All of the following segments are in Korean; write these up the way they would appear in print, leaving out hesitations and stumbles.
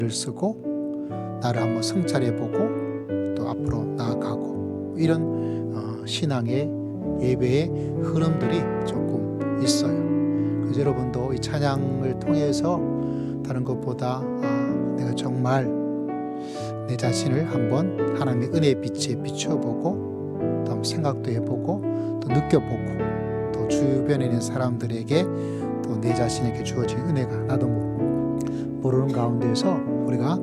를 쓰고 나를 한번 성찰해보고 또 앞으로 나아가고 이런 신앙의 예배의 흐름들이 조금 있어요. 그래서 여러분도 이 찬양을 통해서 다른 것보다 내가 정말 내 자신을 한번 하나님의 은혜의 빛에 비춰보고 또 한번 생각도 해보고 또 느껴보고 또 주변에 있는 사람들에게 또 내 자신에게 주어진 은혜가 나도 모르는 가운데서 우리가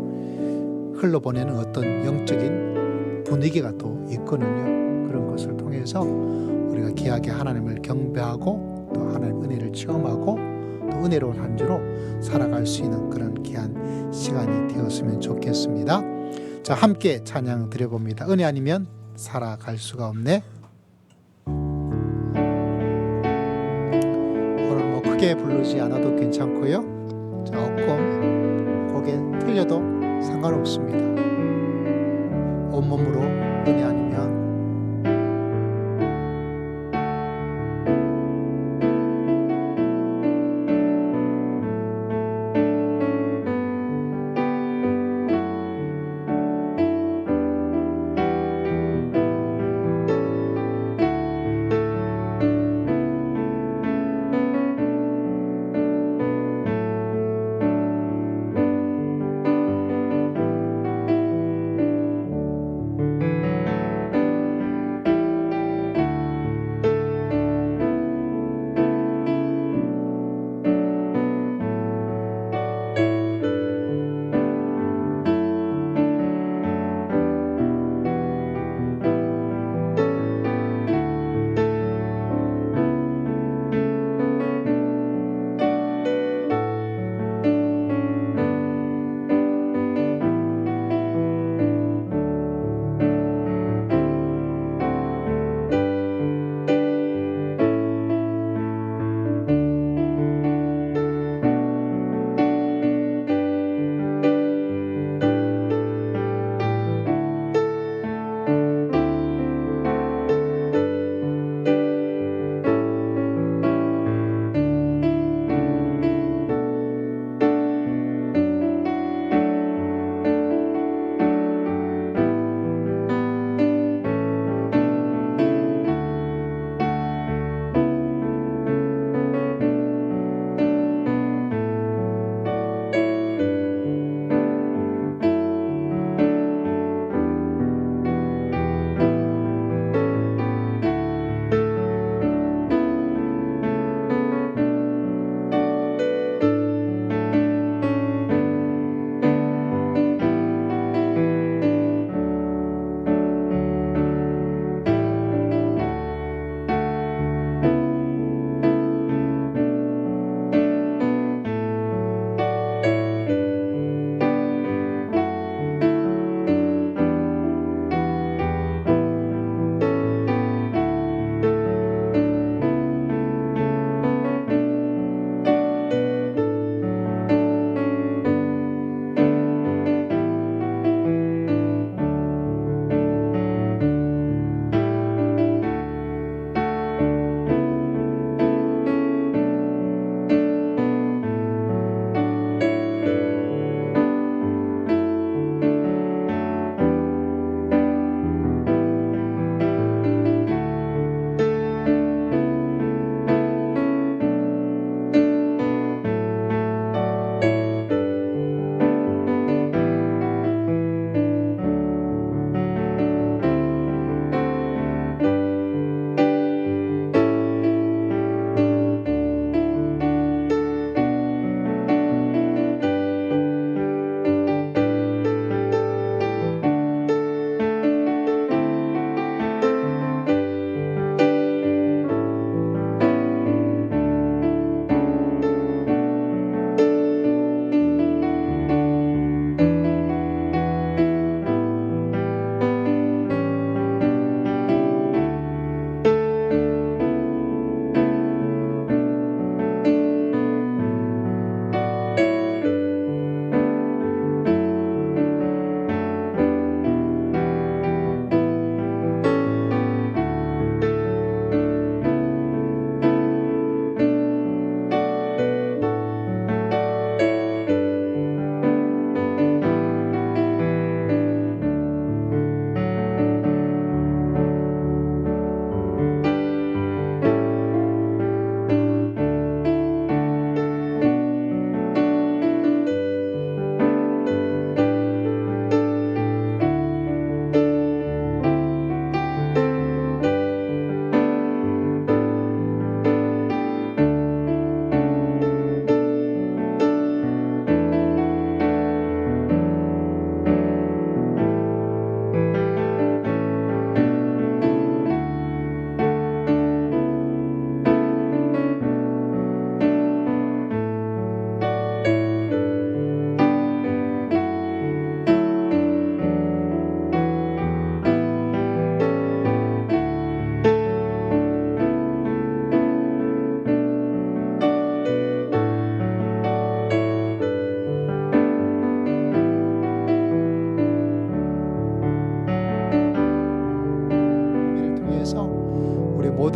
흘러보내는 어떤 영적인 분위기가 또 있거든요. 그런 것을 통해서 우리가 귀하게 하나님을 경배하고 또 하나님의 은혜를 체험하고 또 은혜로운 한 주로 살아갈 수 있는 그런 귀한 시간이 되었으면 좋겠습니다. 자, 함께 찬양 드려봅니다. 은혜 아니면 살아갈 수가 없네. 오늘 뭐 크게 부르지 않아도 괜찮고요. 조금 곡에 틀려도 상관없습니다. 온몸으로 은혜 아니면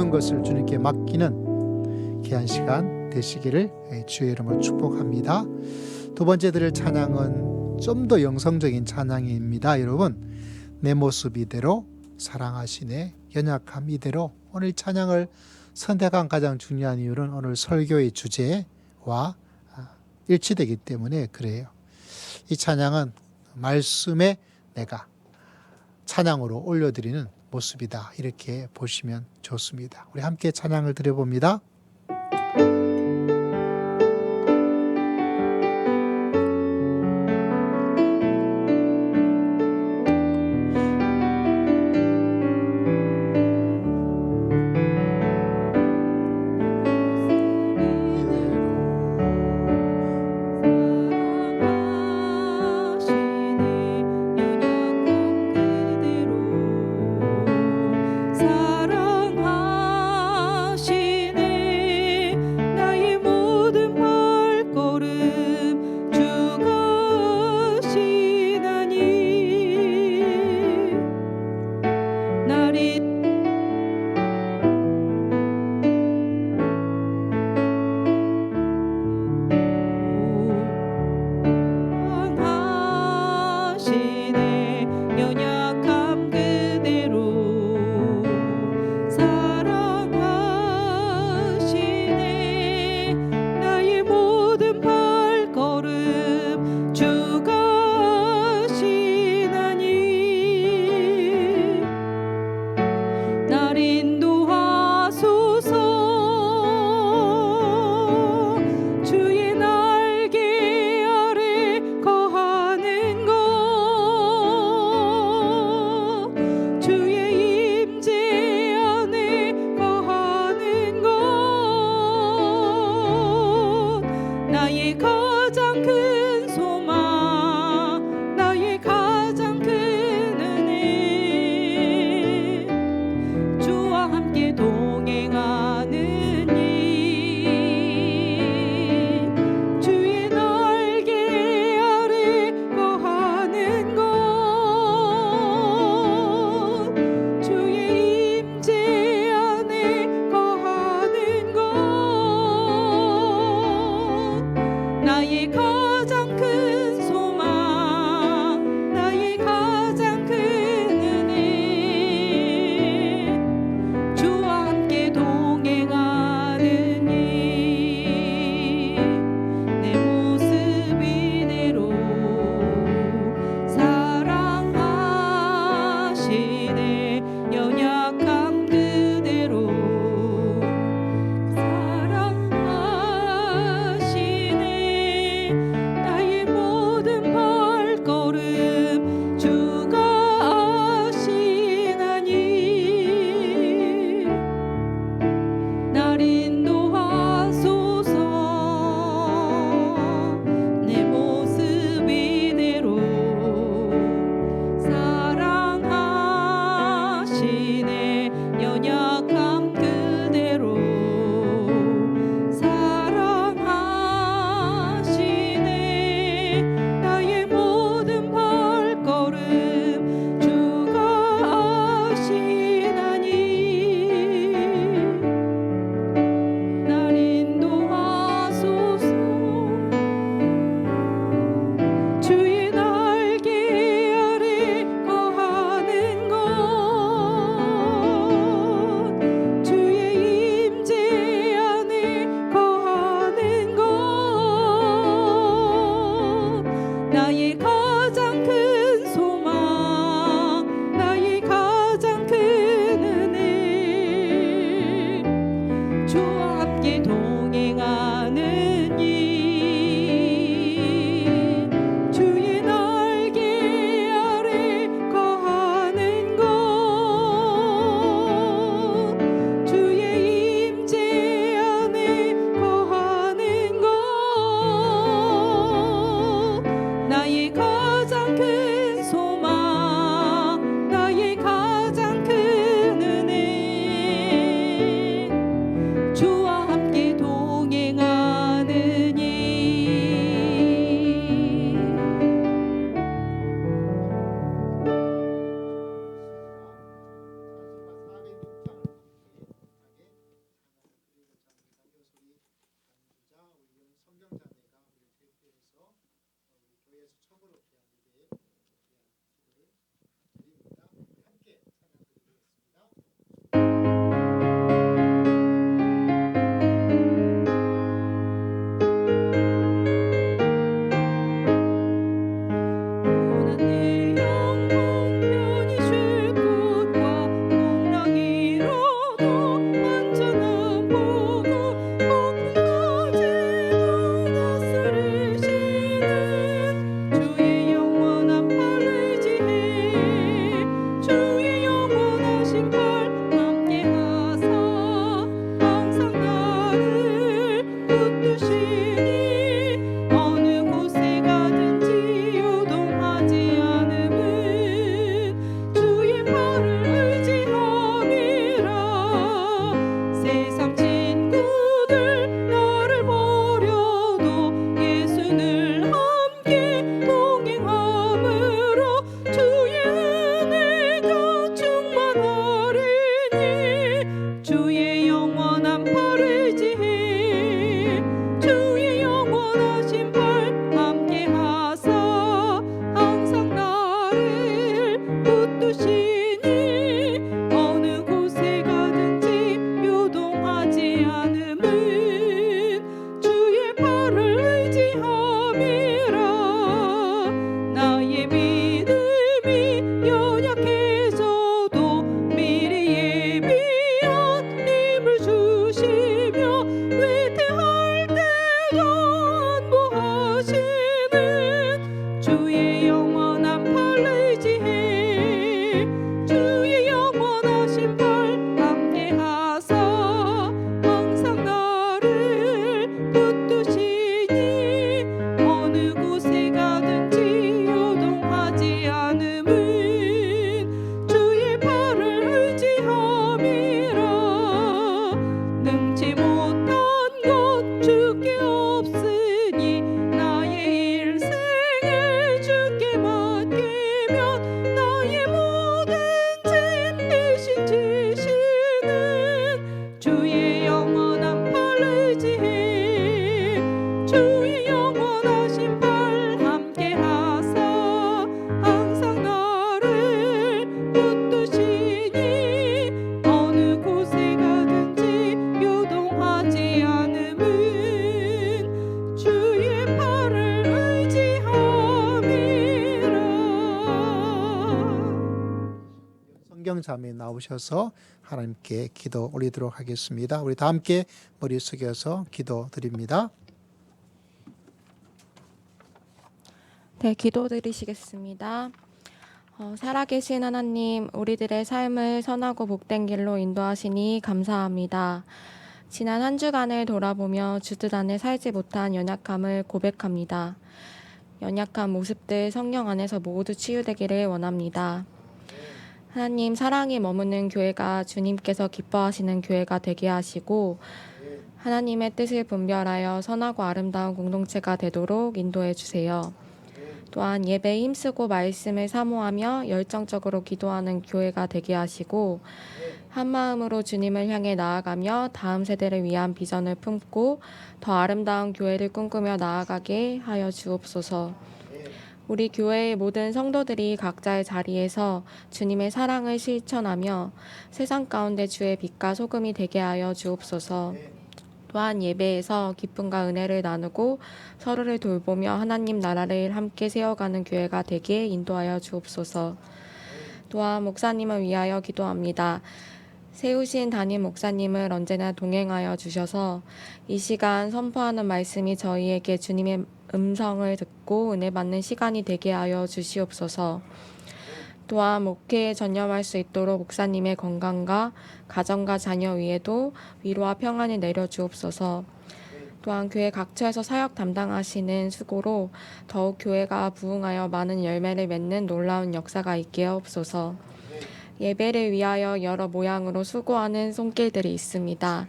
모든 것을 주님께 맡기는 귀한 시간 되시기를 주의 이름으로 축복합니다. 두 번째 드릴 찬양은 좀 더 영성적인 찬양입니다. 여러분, 내 모습 이대로 사랑하시네 연약함 이대로. 오늘 찬양을 선택한 가장 중요한 이유는 오늘 설교의 주제와 일치되기 때문에 그래요. 이 찬양은 말씀에 내가 찬양으로 올려드리는 모습이다, 이렇게 보시면 좋습니다. 우리 함께 찬양을 드려봅니다. 나의 내 영혼 편히 쉴 곳과 목락이로도 완전한 복음 복음까지도 다스리시는 주의 영원한 팔 의지해 주의 영원하신 팔 함께하사 항상 나를 붙드시니 어느 곳에 가든지 요동하지 않음은 주의 팔을 의지함이라. 세상 친구들 나를 버려도 예수를 함께 동행함으로 주의 은혜가 충만하리니 주의 영원한 팔 의지해 주의 영원하신 팔 함께하사 항상 나를 붙드시니 어느 곳에 가든지 요동하지 않음은 주의 팔을 의지함이라. 나의 믿음이 연약해져도 미리 예비한 힘을 주시며 위태할 때도 안보하시는 주의 영원한 팔 의지해 주의 영원하신 팔 함께하사 항상 나를 붙드시니 어느 곳에 가든지 요동하지 않음은 주의 팔을 의지함이라. 능치 못한 것 주께 없으니 나의 일생을 주께 맡기면 나의 모든 짐 대신 지시는 주의 영원한 팔 의지해 주의 영원하신 팔 함께하사 항상 나를 붙드시니 어느 곳에 가든지 요동하지 않음은 주의 팔을 의지함이라. 성경 자매 나오셔서 하나님께 기도 올리도록 하겠습니다. 우리 다 함께 머리 숙여서 기도 드립니다. 네, 기도드리시겠습니다. 살아계신 하나님, 우리들의 삶을 선하고 복된 길로 인도하시니 감사합니다. 지난 한 주간을 돌아보며 주뜻 안에 살지 못한 연약함을 고백합니다. 연약한 모습들 성령 안에서 모두 치유되기를 원합니다. 하나님, 사랑이 머무는 교회가 주님께서 기뻐하시는 교회가 되게 하시고 하나님의 뜻을 분별하여 선하고 아름다운 공동체가 되도록 인도해 주세요. 또한 예배에 힘쓰고 말씀을 사모하며 열정적으로 기도하는 교회가 되게 하시고 한마음으로 주님을 향해 나아가며 다음 세대를 위한 비전을 품고 더 아름다운 교회를 꿈꾸며 나아가게 하여 주옵소서. 우리 교회의 모든 성도들이 각자의 자리에서 주님의 사랑을 실천하며 세상 가운데 주의 빛과 소금이 되게 하여 주옵소서. 또한 예배에서 기쁨과 은혜를 나누고 서로를 돌보며 하나님 나라를 함께 세워가는 교회가 되게 인도하여 주옵소서. 또한 목사님을 위하여 기도합니다. 세우신 담임 목사님을 언제나 동행하여 주셔서 이 시간 선포하는 말씀이 저희에게 주님의 음성을 듣고 은혜 받는 시간이 되게 하여 주시옵소서. 또한 목회에 전념할 수 있도록 목사님의 건강과 가정과 자녀 위에도 위로와 평안을 내려 주옵소서. 또한 교회 각처에서 사역 담당하시는 수고로 더욱 교회가 부흥하여 많은 열매를 맺는 놀라운 역사가 있게 하옵소서. 예배를 위하여 여러 모양으로 수고하는 손길들이 있습니다.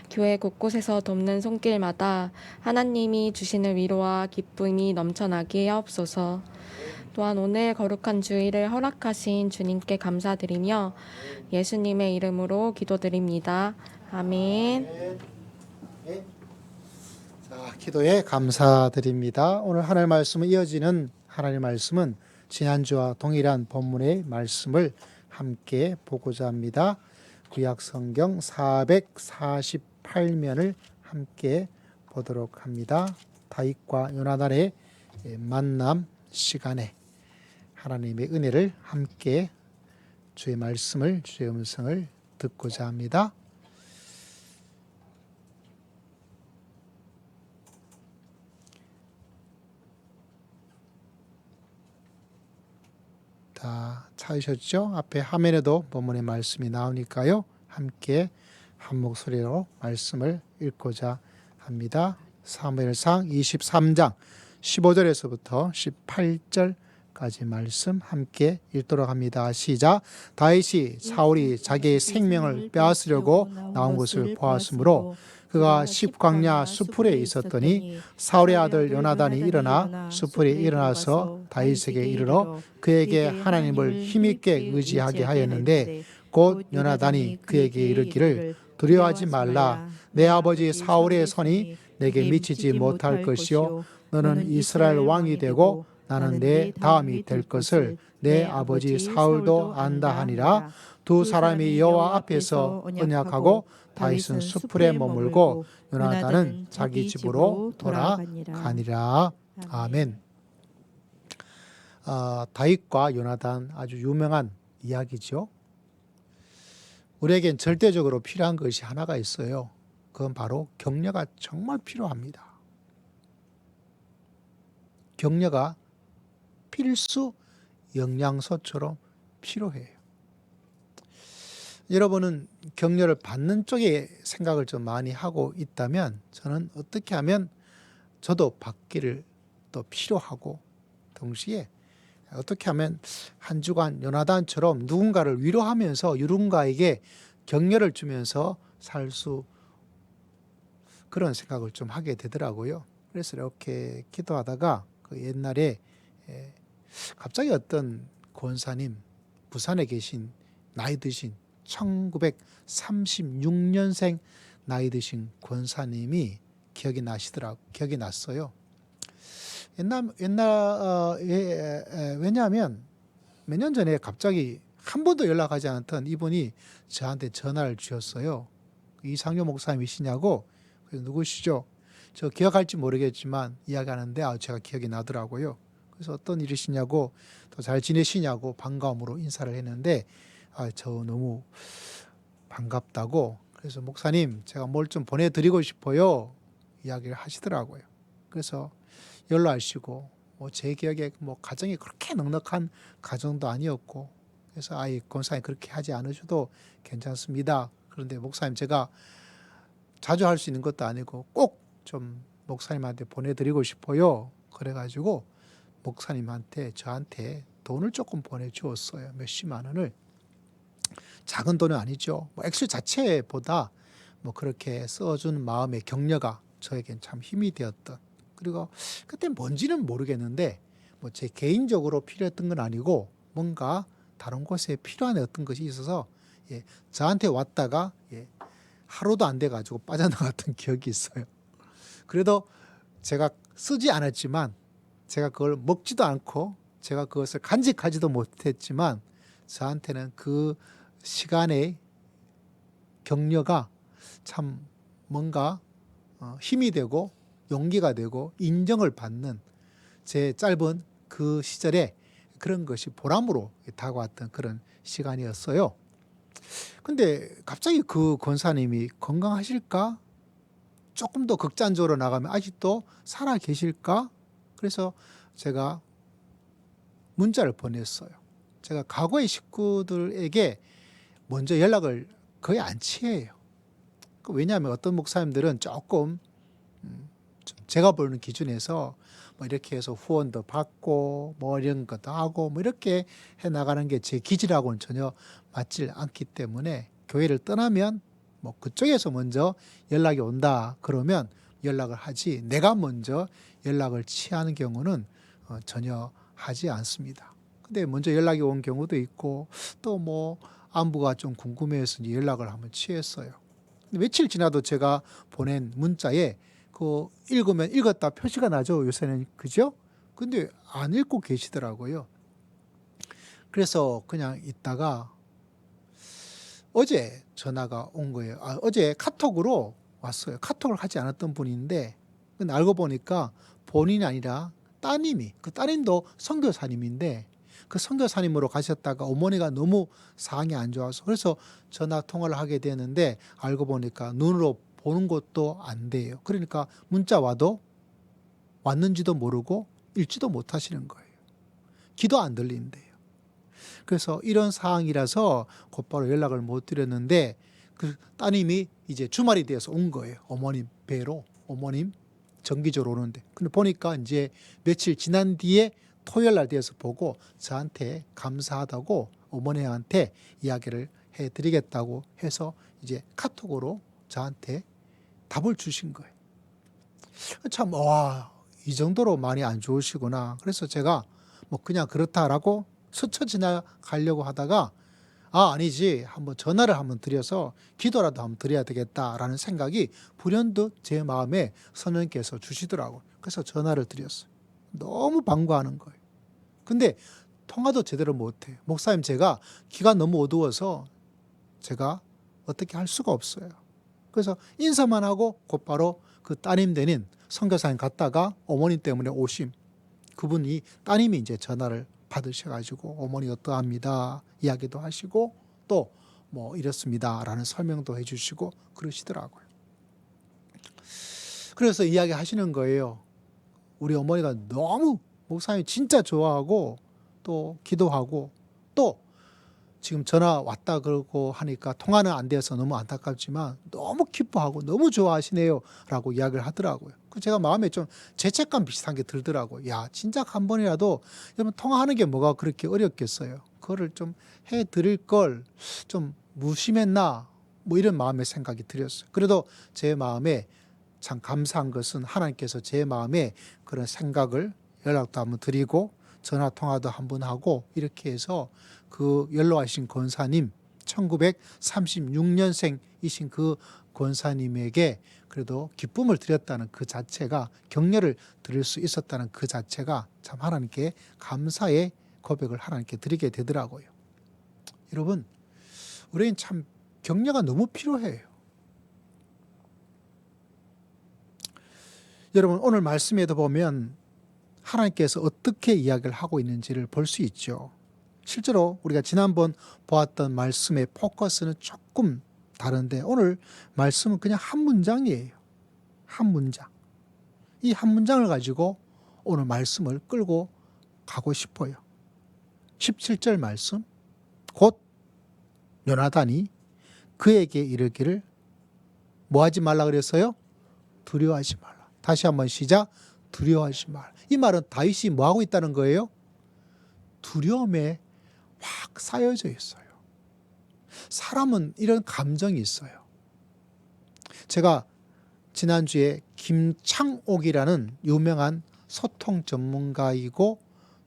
교회 곳곳에서 돕는 손길마다 하나님이 주시는 위로와 기쁨이 넘쳐나게 하옵소서. 또한 오늘 거룩한 주일을 허락하신 주님께 감사드리며 예수님의 이름으로 기도드립니다. 아멘. 자, 기도에 감사드립니다. 오늘 하나님의 말씀은 이어지는 하나님의 말씀은 지난주와 동일한 본문의 말씀을 함께 보고자 합니다. 구약성경 448면을 함께 보도록 합니다. 다윗과 요나단의 만남 시간에 하나님의 은혜를 함께 주의 말씀을, 주의 음성을 듣고자 합니다. 다 찾으셨죠? 앞에 화면에도 본문의 말씀이 나오니까요. 함께 한 목소리로 말씀을 읽고자 합니다. 사무엘상 23장 15절에서부터 18절까지 말씀 함께 읽도록 합니다. 시작. 다윗이 사울이 자기의 생명을 빼앗으려고 나온 것을 보았으므로 그가 십광야 수풀에 있었더니 사울의 아들 요나단이 일어나 수풀에 일어나서 다윗에게 이르러 그에게 하나님을 힘있게 의지하게 하였는데 곧 요나단이 그에게 이르기를 두려워하지 말라. 내 아버지 사울의 손이 내게 미치지 못할 것이요 너는 이스라엘 왕이 되고 나는 내 다음이 될 것을 내 아버지 사울도 안다 하니라. 두 사람이 여호와 앞에서 언약하고 다윗은 수풀에 머물고 요나단은 자기 집으로 돌아가니라. 아멘. 다윗과 요나단 아주 유명한 이야기죠. 우리에겐 절대적으로 필요한 것이 하나가 있어요. 그건 바로 격려가 정말 필요합니다. 격려가 필수 영양소처럼 필요해요. 여러분은 격려를 받는 쪽에 생각을 좀 많이 하고 있다면 저는 어떻게 하면 저도 받기를 또 필요하고 동시에 어떻게 하면 한 주간 요나단처럼 누군가를 위로하면서 누군가에게 격려를 주면서 살 수 그런 생각을 좀 하게 되더라고요. 그래서 이렇게 기도하다가 그 옛날에 갑자기 어떤 권사님, 부산에 계신 나이 드신 1936년생 나이 드신 권사님이 기억이 났어요. 왜냐하면 몇 년 전에 갑자기 한 번도 연락하지 않았던 이분이 저한테 전화를 주셨어요. 이상효 목사님이시냐고. 그래서 누구시죠? 저 기억할지 모르겠지만 이야기하는데 제가 기억이 나더라고요. 그래서 어떤 일이시냐고 또 잘 지내시냐고 반가움으로 인사를 했는데 저 너무 반갑다고. 그래서 목사님 제가 뭘 좀 보내드리고 싶어요 이야기를 하시더라고요. 그래서 연락하시고 제 기억에 가정이 그렇게 넉넉한 가정도 아니었고 그래서 권사님 그렇게 하지 않으셔도 괜찮습니다. 그런데 목사님 제가 자주 할 수 있는 것도 아니고 꼭 좀 목사님한테 보내드리고 싶어요. 그래가지고 목사님한테 저한테 돈을 조금 보내주었어요. 몇십만 원을. 작은 돈은 아니죠. 액수 자체보다 그렇게 써준 마음의 격려가 저에겐 참 힘이 되었던. 그리고 그때 뭔지는 모르겠는데 제 개인적으로 필요했던 건 아니고 뭔가 다른 곳에 필요한 어떤 것이 있어서 저한테 왔다가 하루도 안 돼가지고 빠져나갔던 기억이 있어요. 그래도 제가 쓰지 않았지만 제가 그걸 먹지도 않고 제가 그것을 간직하지도 못했지만 저한테는 그 시간의 격려가 참 뭔가 힘이 되고 용기가 되고 인정을 받는 제 짧은 그 시절에 그런 것이 보람으로 다가왔던 그런 시간이었어요. 근데 갑자기 그 권사님이 건강하실까? 조금 더 극단적으로 나가면 아직도 살아 계실까? 그래서 제가 문자를 보냈어요. 제가 과거의 식구들에게 먼저 연락을 거의 안 취해요. 왜냐하면 어떤 목사님들은 조금 제가 보는 기준에서 이렇게 해서 후원도 받고 이런 것도 하고 이렇게 해 나가는 게 제 기질하고는 전혀 맞질 않기 때문에 교회를 떠나면 그쪽에서 먼저 연락이 온다 그러면 연락을 하지 내가 먼저 연락을 취하는 경우는 전혀 하지 않습니다. 근데 먼저 연락이 온 경우도 있고 또 안부가 좀 궁금해서 연락을 한번 취했어요. 근데 며칠 지나도 제가 보낸 문자에 읽으면 읽었다 표시가 나죠. 요새는 그죠? 근데 안 읽고 계시더라고요. 그래서 그냥 있다가 어제 전화가 온 거예요. 어제 카톡으로 왔어요. 카톡을 하지 않았던 분인데 근데 알고 보니까 본인이 아니라 따님이, 그 따님도 선교사님인데 그 선교사님으로 가셨다가 어머니가 너무 상황이 안 좋아서 그래서 전화 통화를 하게 되는데 알고 보니까 눈으로 보는 것도 안 돼요. 그러니까 문자 와도 왔는지도 모르고 읽지도 못하시는 거예요. 귀도 안 들린대요. 그래서 이런 상황이라서 곧바로 연락을 못 드렸는데 그 따님이 이제 주말이 되어서 온 거예요. 어머님 뵈러, 어머님 정기적으로 오는데. 근데 보니까 이제 며칠 지난 뒤에 토요일 날 되어서 보고 저한테 감사하다고 어머니한테 이야기를 해드리겠다고 해서 이제 카톡으로 저한테 답을 주신 거예요. 참, 와, 이 정도로 많이 안 좋으시구나. 그래서 제가 뭐 그냥 그렇다라고 스쳐 지나가려고 하다가 아니지, 한번 전화를 한번 드려서 기도라도 한번 드려야 되겠다라는 생각이 불현듯 제 마음에 선생님께서 주시더라고요. 그래서 전화를 드렸어요. 너무 반가워하는 거예요. 근데 통화도 제대로 못해요. 목사님, 제가 귀가 너무 어두워서 제가 어떻게 할 수가 없어요. 그래서 인사만 하고 곧바로 그 따님 되는 선교사님 갔다가 어머님 때문에 오심, 그분이 따님이 이제 전화를 받으셔가지고 어머니 어떠합니다 이야기도 하시고 또 뭐 이렇습니다 라는 설명도 해주시고 그러시더라고요. 그래서 이야기 하시는 거예요. 우리 어머니가 너무 목사님 진짜 좋아하고 또 기도하고 또 지금 전화 왔다 그러고 하니까 통화는 안 돼서 너무 안타깝지만 너무 기뻐하고 너무 좋아하시네요 라고 이야기를 하더라고요. 제가 마음에 좀 죄책감 비슷한 게 들더라고요. 야, 진작 한 번이라도 여러분 통화하는 게 뭐가 그렇게 어렵겠어요. 그거를 좀 해드릴 걸 좀 무심했나 뭐 이런 마음의 생각이 들었어요. 그래도 제 마음에 참 감사한 것은 하나님께서 제 마음에 그런 생각을 연락도 한번 드리고 전화 통화도 한번 하고 이렇게 해서 그 연로하신 권사님 1936년생이신 그 권사님에게 그래도 기쁨을 드렸다는 그 자체가, 격려를 드릴 수 있었다는 그 자체가 참 하나님께 감사의 고백을 하나님께 드리게 되더라고요. 여러분, 우리는 참 격려가 너무 필요해요. 여러분, 오늘 말씀에도 보면 하나님께서 어떻게 이야기를 하고 있는지를 볼 수 있죠. 실제로 우리가 지난번 보았던 말씀의 포커스는 조금 다른데 오늘 말씀은 그냥 한 문장이에요. 한 문장. 이 한 문장을 가지고 오늘 말씀을 끌고 가고 싶어요. 17절 말씀. 곧 요나단이 그에게 이르기를 뭐 하지 말라 그랬어요? 두려워하지 말라. 다시 한번 시작. 두려워하지 말라. 이 말은 다윗이 뭐 하고 있다는 거예요? 두려움에 확 쌓여져 있어요. 사람은 이런 감정이 있어요. 제가 지난주에 김창옥이라는 유명한 소통 전문가이고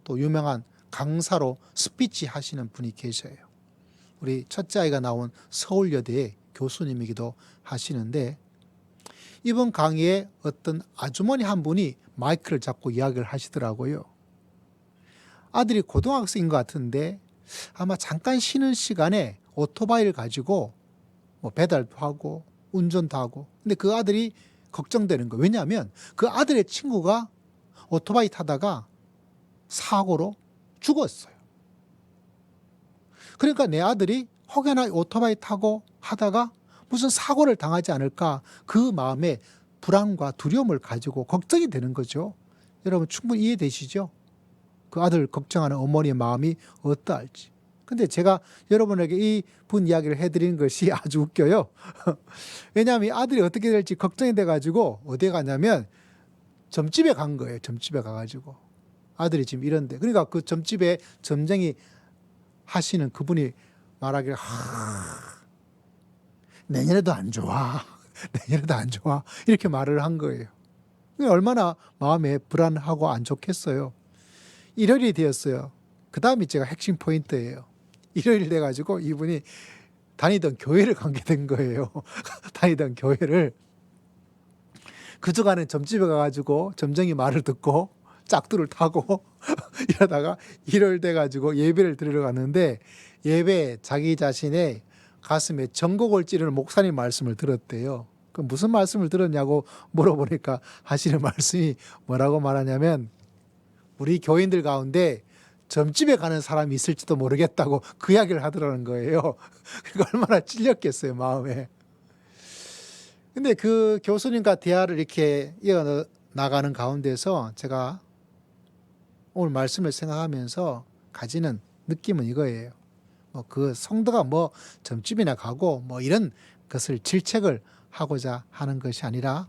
또 유명한 강사로 스피치 하시는 분이 계셔요. 우리 첫째 아이가 나온 서울여대의 교수님이기도 하시는데 이번 강의에 어떤 아주머니 한 분이 마이크를 잡고 이야기를 하시더라고요. 아들이 고등학생인 것 같은데 아마 잠깐 쉬는 시간에 오토바이를 가지고 뭐 배달도 하고 운전도 하고, 근데 그 아들이 걱정되는 거예요. 왜냐하면 그 아들의 친구가 오토바이 타다가 사고로 죽었어요. 그러니까 내 아들이 혹여나 오토바이 타고 하다가 무슨 사고를 당하지 않을까, 그 마음에 불안과 두려움을 가지고 걱정이 되는 거죠. 여러분 충분히 이해되시죠? 그 아들 걱정하는 어머니의 마음이 어떠할지. 근데 제가 여러분에게 이 분 이야기를 해드리는 것이 아주 웃겨요. 왜냐하면 이 아들이 어떻게 될지 걱정이 돼가지고 어디에 가냐면 점집에 간 거예요. 점집에 가가지고 아들이 지금 이런데, 그러니까 그 점집에 점쟁이 하시는 그분이 말하기를 내년에도 안 좋아. 내년에도 안 좋아. 이렇게 말을 한 거예요. 얼마나 마음에 불안하고 안 좋겠어요. 일요일이 되었어요. 그 다음이 제가 핵심 포인트예요. 일요일 돼가지고 이분이 다니던 교회를 가게 된 거예요. 다니던 교회를. 그 주간에 점집에 가가지고 점쟁이 말을 듣고 짝두를 타고 이러다가 1월 돼가지고 예배를 드리러 갔는데 예배에 자기 자신의 가슴에 전곡을 찌르는 목사님 말씀을 들었대요. 그 무슨 말씀을 들었냐고 물어보니까 하시는 말씀이 뭐라고 말하냐면 우리 교인들 가운데 점집에 가는 사람이 있을지도 모르겠다고 그 이야기를 하더라는 거예요. 그러니까 얼마나 찔렸겠어요, 마음에. 근데 그 교수님과 대화를 이렇게 이어나가는 가운데서 제가 오늘 말씀을 생각하면서 가지는 느낌은 이거예요. 뭐 그 성도가 뭐 점집이나 가고 뭐 이런 것을 질책을 하고자 하는 것이 아니라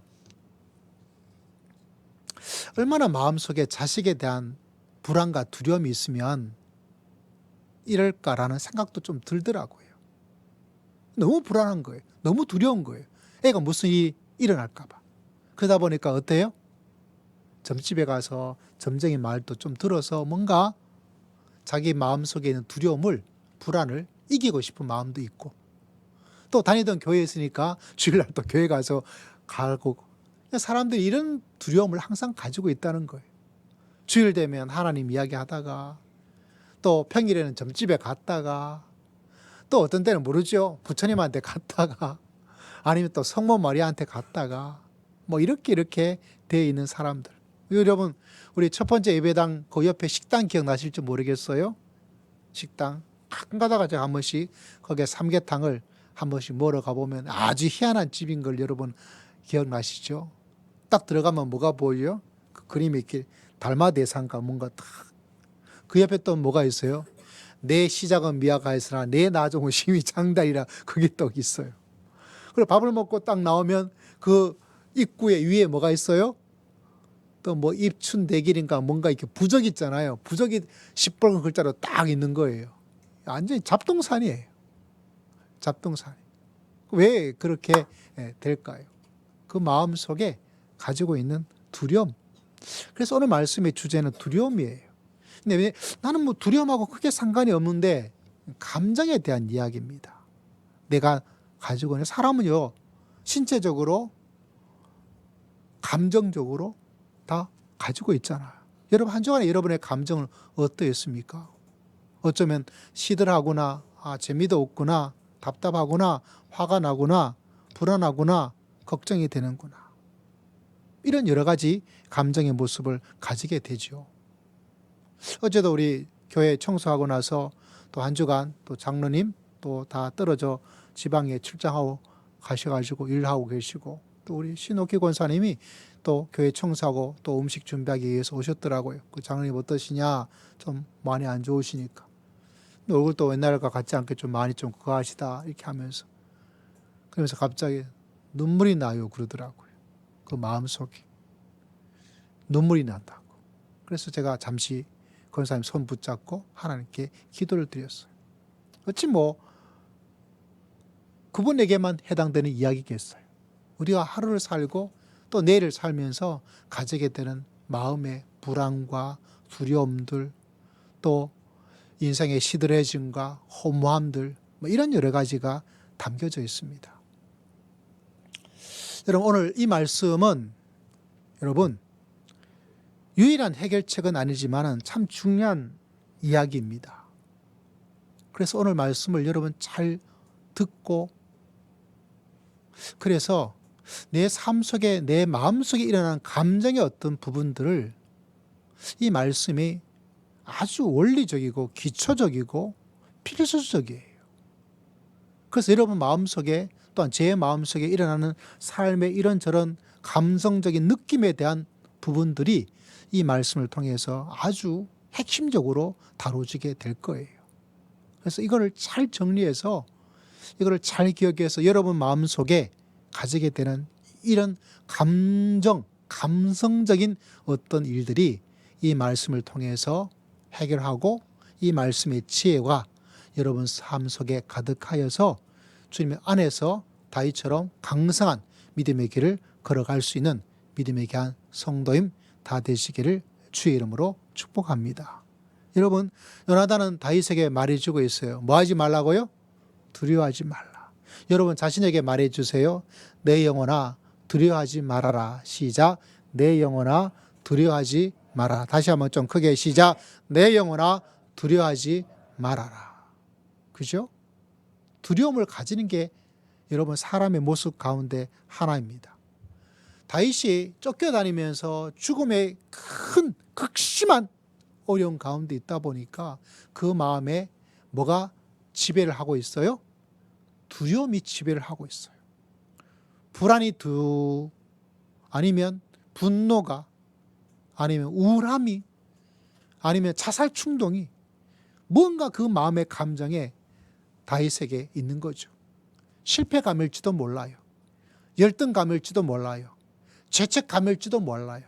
얼마나 마음속에 자식에 대한 불안과 두려움이 있으면 이럴까라는 생각도 좀 들더라고요. 너무 불안한 거예요. 너무 두려운 거예요. 애가 무슨 일이 일어날까 봐. 그러다 보니까 어때요? 점집에 가서 점쟁이 말도 좀 들어서 뭔가 자기 마음속에 있는 두려움을, 불안을 이기고 싶은 마음도 있고, 또 다니던 교회에 있으니까 주일날 또 교회 가서 가고, 사람들이 이런 두려움을 항상 가지고 있다는 거예요. 주일 되면 하나님 이야기하다가, 또 평일에는 점집에 갔다가, 또 어떤 때는 모르죠. 부처님한테 갔다가, 아니면 또 성모 마리아한테 갔다가, 뭐 이렇게 되어 있는 사람들. 여러분, 우리 첫 번째 예배당 그 옆에 식당 기억나실지 모르겠어요? 식당. 가끔 가다가 제가 한 번씩 거기에 삼계탕을 한 번씩 먹으러 가보면 아주 희한한 집인 걸 여러분 기억나시죠? 딱 들어가면 뭐가 보여요? 그 그림이 이렇게 달마대상가 뭔가 딱. 그 옆에 또 뭐가 있어요? 내 시작은 미약하였으나 내 나중은 심히 장달이라 그게 또 있어요. 그리고 밥을 먹고 딱 나오면 그 입구에 위에 뭐가 있어요? 또 뭐 입춘대길인가 뭔가 이렇게 부적 있잖아요. 부적이 시뻘건 글자로 딱 있는 거예요. 완전히 잡동산이에요. 잡동산. 왜 그렇게 될까요? 그 마음 속에 가지고 있는 두려움. 그래서 오늘 말씀의 주제는 두려움이에요. 근데 왜 나는 뭐 두려움하고 크게 상관이 없는데 감정에 대한 이야기입니다. 내가 가지고 있는 사람은요, 신체적으로, 감정적으로 다 가지고 있잖아요. 여러분 한 주간에 여러분의 감정은 어떠했습니까? 어쩌면 시들하구나, 재미도 없구나, 답답하구나, 화가 나구나, 불안하구나, 걱정이 되는구나. 이런 여러 가지 감정의 모습을 가지게 되죠. 어제도 우리 교회 청소하고 나서 또 한 주간 또 장로님 또 다 떨어져 지방에 출장하고 가셔가지고 일하고 계시고, 또 우리 신옥희 권사님이 또 교회 청소하고 또 음식 준비하기 위해서 오셨더라고요. 그 장로님 어떠시냐? 좀 많이 안 좋으시니까. 얼굴도 옛날과 같지 않게 좀 많이 좀 그하시다 이렇게 하면서, 그러면서 갑자기 눈물이 나요 그러더라고요. 그 마음속에 눈물이 난다고. 그래서 제가 잠시 권사님 손 붙잡고 하나님께 기도를 드렸어요. 어찌 뭐 그분에게만 해당되는 이야기겠어요. 우리가 하루를 살고 또 내일을 살면서 가지게 되는 마음의 불안과 두려움들, 또 인생의 시들해짐과 허무함들, 뭐 이런 여러 가지가 담겨져 있습니다. 여러분 오늘 이 말씀은 여러분 유일한 해결책은 아니지만 참 중요한 이야기입니다. 그래서 오늘 말씀을 여러분 잘 듣고, 그래서 내 삶 속에, 내 마음 속에 일어나는 감정의 어떤 부분들을 이 말씀이 아주 원리적이고 기초적이고 필수적이에요. 그래서 여러분 마음 속에, 또한 제 마음 속에 일어나는 삶의 이런저런 감성적인 느낌에 대한 부분들이 이 말씀을 통해서 아주 핵심적으로 다뤄지게 될 거예요. 그래서 이거를 잘 정리해서, 이거를 잘 기억해서 여러분 마음 속에 가지게 되는 이런 감성적인 어떤 일들이 이 말씀을 통해서 해결하고, 이 말씀의 지혜가 여러분 삶 속에 가득하여서 주님의 안에서 다윗처럼 강성한 믿음의 길을 걸어갈 수 있는 믿음의 귀한 성도임 다 되시기를 주의 이름으로 축복합니다. 여러분, 요나단은 다윗에게 말해주고 있어요. 뭐 하지 말라고요? 두려워하지 말라. 여러분 자신에게 말해주세요. 내 영혼아 두려워하지 말아라. 시작. 내 영혼아 두려워하지 말아라. 다시 한번 좀 크게 시작. 내 영혼아 두려워하지 말아라. 그죠? 두려움을 가지는 게 여러분 사람의 모습 가운데 하나입니다. 다윗이 쫓겨다니면서 죽음의 큰 극심한 어려운 가운데 있다 보니까 그 마음에 뭐가 지배를 하고 있어요? 두려움이 지배를 하고 있어요. 불안이 아니면 분노가, 아니면 우울함이, 아니면 자살 충동이 뭔가 그 마음의 감정에 다윗에게 있는 거죠. 실패감일지도 몰라요. 열등감일지도 몰라요. 죄책감일지도 몰라요.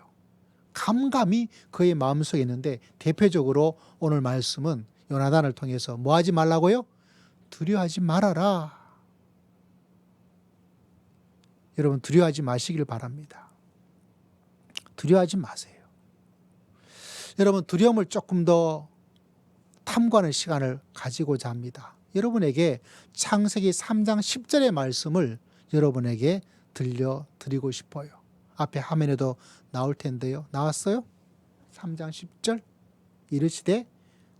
감감이 그의 마음속에 있는데 대표적으로 오늘 말씀은 요나단을 통해서 뭐 하지 말라고요? 두려워하지 말아라. 여러분 두려워하지 마시길 바랍니다. 두려워하지 마세요. 여러분 두려움을 조금 더 탐구하는 시간을 가지고자 합니다. 여러분에게 창세기 3장 10절의 말씀을 여러분에게 들려드리고 싶어요. 앞에 화면에도 나올 텐데요. 나왔어요? 3장 10절. 이르시되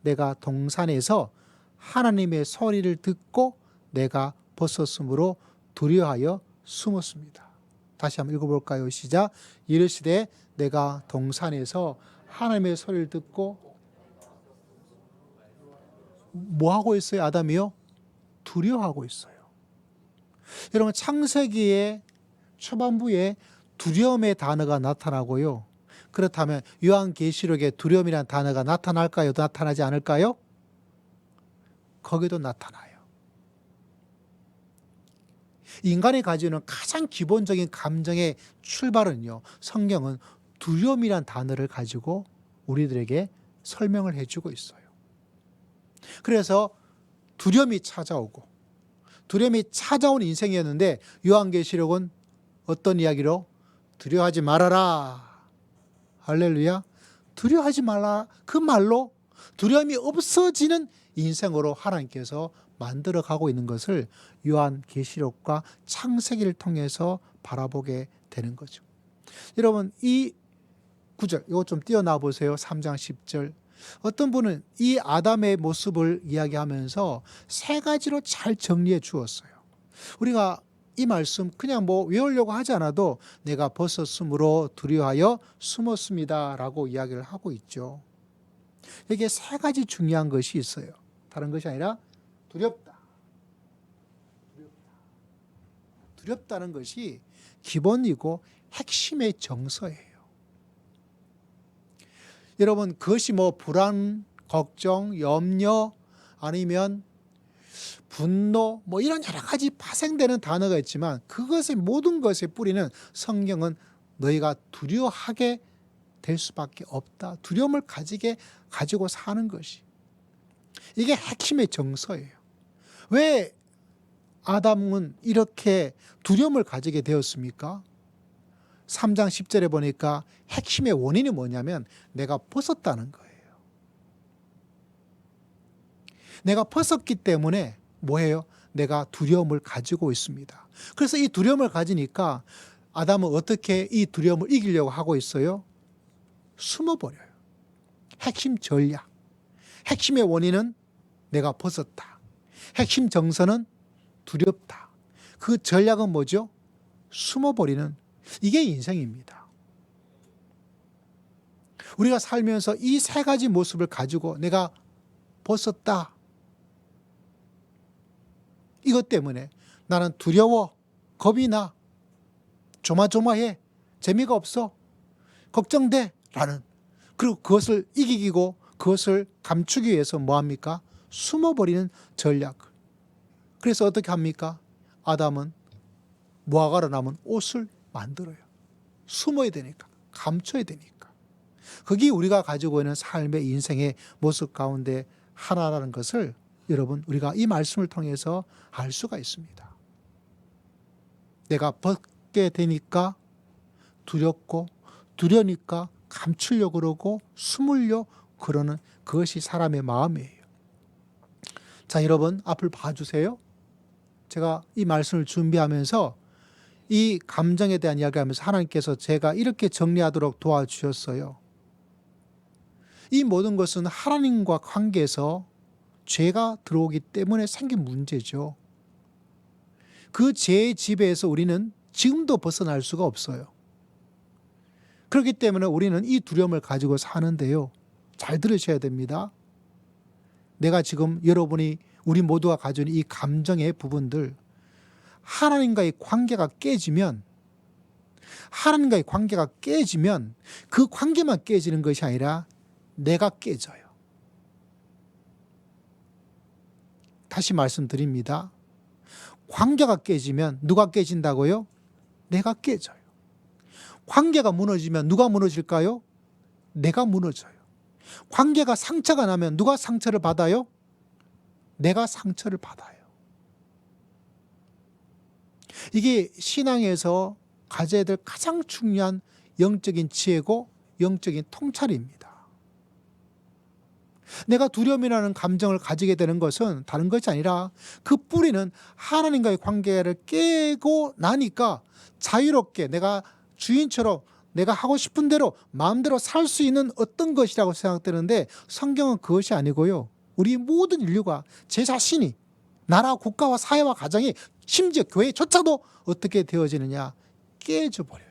내가 동산에서 하나님의 소리를 듣고 내가 벗었으므로 두려워하여 숨었습니다. 다시 한번 읽어볼까요? 시작. 이르시되 내가 동산에서 하나님의 소리를 듣고 뭐 하고 있어요? 아담이요? 두려워하고 있어요. 여러분 창세기의 초반부에 두려움의 단어가 나타나고요. 그렇다면 요한계시록에 두려움이라는 단어가 나타날까요? 나타나지 않을까요? 거기도 나타나요. 인간이 가지는 가장 기본적인 감정의 출발은요. 성경은 두려움이라는 단어를 가지고 우리들에게 설명을 해주고 있어요. 그래서 두려움이 찾아오고 두려움이 찾아온 인생이었는데 요한계시록은 어떤 이야기로? 두려워하지 말아라. 할렐루야. 두려워하지 말라. 그 말로 두려움이 없어지는 인생으로 하나님께서 만들어가고 있는 것을 요한계시록과 창세기를 통해서 바라보게 되는 거죠. 여러분 이 구절 이거 좀 띄어놔 보세요. 3장 10절. 어떤 분은 이 아담의 모습을 이야기하면서 세 가지로 잘 정리해 주었어요. 우리가 이 말씀 그냥 뭐 외우려고 하지 않아도 내가 벗었으므로 두려워하여 숨었습니다 라고 이야기를 하고 있죠. 여기에 세 가지 중요한 것이 있어요. 다른 것이 아니라 두렵다. 두렵다는 것이 기본이고 핵심의 정서예요. 여러분 그것이 뭐 불안, 걱정, 염려 아니면 분노 뭐 이런 여러 가지 파생되는 단어가 있지만 그것의 모든 것의 뿌리는 성경은 너희가 두려워하게 될 수밖에 없다. 두려움을 가지고 사는 것이. 이게 핵심의 정서예요. 왜 아담은 이렇게 두려움을 가지게 되었습니까? 3장 10절에 보니까 핵심의 원인이 뭐냐면 내가 벗었다는 거예요. 내가 벗었기 때문에 뭐예요? 내가 두려움을 가지고 있습니다. 그래서 이 두려움을 가지니까 아담은 어떻게 이 두려움을 이기려고 하고 있어요? 숨어버려요. 핵심 전략. 핵심의 원인은 내가 벗었다. 핵심 정서는 두렵다. 그 전략은 뭐죠? 숨어버리는 이게 인생입니다. 우리가 살면서 이 세 가지 모습을 가지고 내가 벗었다. 이것 때문에 나는 두려워, 겁이 나, 조마조마해, 재미가 없어, 걱정돼 라는 그리고 그것을 이기고 그것을 감추기 위해서 뭐합니까? 숨어버리는 전략. 그래서 어떻게 합니까? 아담은 무화과로 남은 옷을 만들어요. 숨어야 되니까, 감춰야 되니까. 그게 우리가 가지고 있는 삶의 인생의 모습 가운데 하나라는 것을 여러분 우리가 이 말씀을 통해서 알 수가 있습니다. 내가 벗게 되니까 두렵고 두려우니까 감추려고 그러고 숨으려 그러는 그것이 사람의 마음이에요. 자, 여러분 앞을 봐주세요. 제가 이 말씀을 준비하면서 이 감정에 대한 이야기하면서 하나님께서 제가 이렇게 정리하도록 도와주셨어요. 이 모든 것은 하나님과 관계에서 죄가 들어오기 때문에 생긴 문제죠. 그 죄의 지배에서 우리는 지금도 벗어날 수가 없어요. 그렇기 때문에 우리는 이 두려움을 가지고 사는데요. 잘 들으셔야 됩니다. 내가 지금 여러분이 우리 모두가 가진 이 감정의 부분들, 하나님과의 관계가 깨지면 그 관계만 깨지는 것이 아니라 내가 깨져요. 다시 말씀드립니다. 관계가 깨지면 누가 깨진다고요? 내가 깨져요. 관계가 무너지면 누가 무너질까요? 내가 무너져요. 관계가 상처가 나면 누가 상처를 받아요? 내가 상처를 받아요. 이게 신앙에서 가져야 될 가장 중요한 영적인 지혜고 영적인 통찰입니다. 내가 두려움이라는 감정을 가지게 되는 것은 다른 것이 아니라 그 뿌리는 하나님과의 관계를 깨고 나니까 자유롭게 내가 주인처럼 내가 하고 싶은 대로 마음대로 살 수 있는 어떤 것이라고 생각되는데, 성경은 그것이 아니고요. 우리 모든 인류가 제 자신이 나라, 국가와 사회와 가정이 심지어 교회조차도 어떻게 되어지느냐, 깨져 버려요.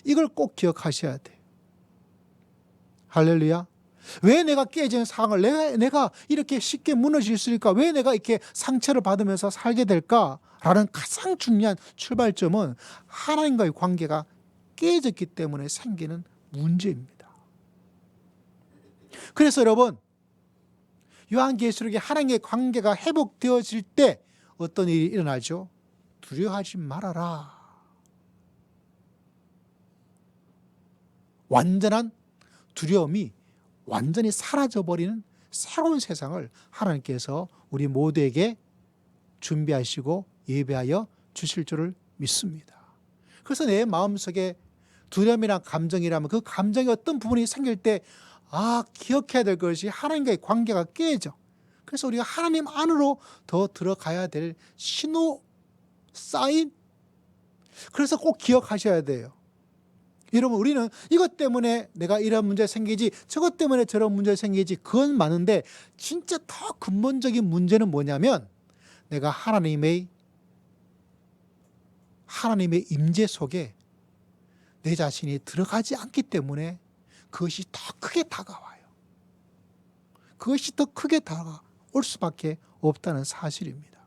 이걸 꼭 기억하셔야 돼요. 할렐루야. 왜 내가 깨지는 상황을, 왜 내가 이렇게 쉽게 무너질 수 있을까? 왜 내가 이렇게 상처를 받으면서 살게 될까? 라는 가장 중요한 출발점은 하나님과의 관계가 깨졌기 때문에 생기는 문제입니다. 그래서 여러분, 요한계시록에 하나님의 관계가 회복되어질 때 어떤 일이 일어나죠? 두려워하지 말아라. 완전한 두려움이 완전히 사라져버리는 새로운 세상을 하나님께서 우리 모두에게 준비하시고 예배하여 주실 줄을 믿습니다. 그래서 내 마음속에 두려움이란 감정이라면 그 감정의 어떤 부분이 생길 때 기억해야 될 것이 하나님과의 관계가 깨져. 그래서 우리가 하나님 안으로 더 들어가야 될 신호, 사인. 그래서 꼭 기억하셔야 돼요. 여러분, 우리는 이것 때문에 내가 이런 문제 생기지, 저것 때문에 저런 문제 생기지, 그건 많은데 진짜 더 근본적인 문제는 뭐냐면 내가 하나님의 임재 속에 내 자신이 들어가지 않기 때문에 그것이 더 크게 다가와요. 그것이 더 크게 다가올 수밖에 없다는 사실입니다.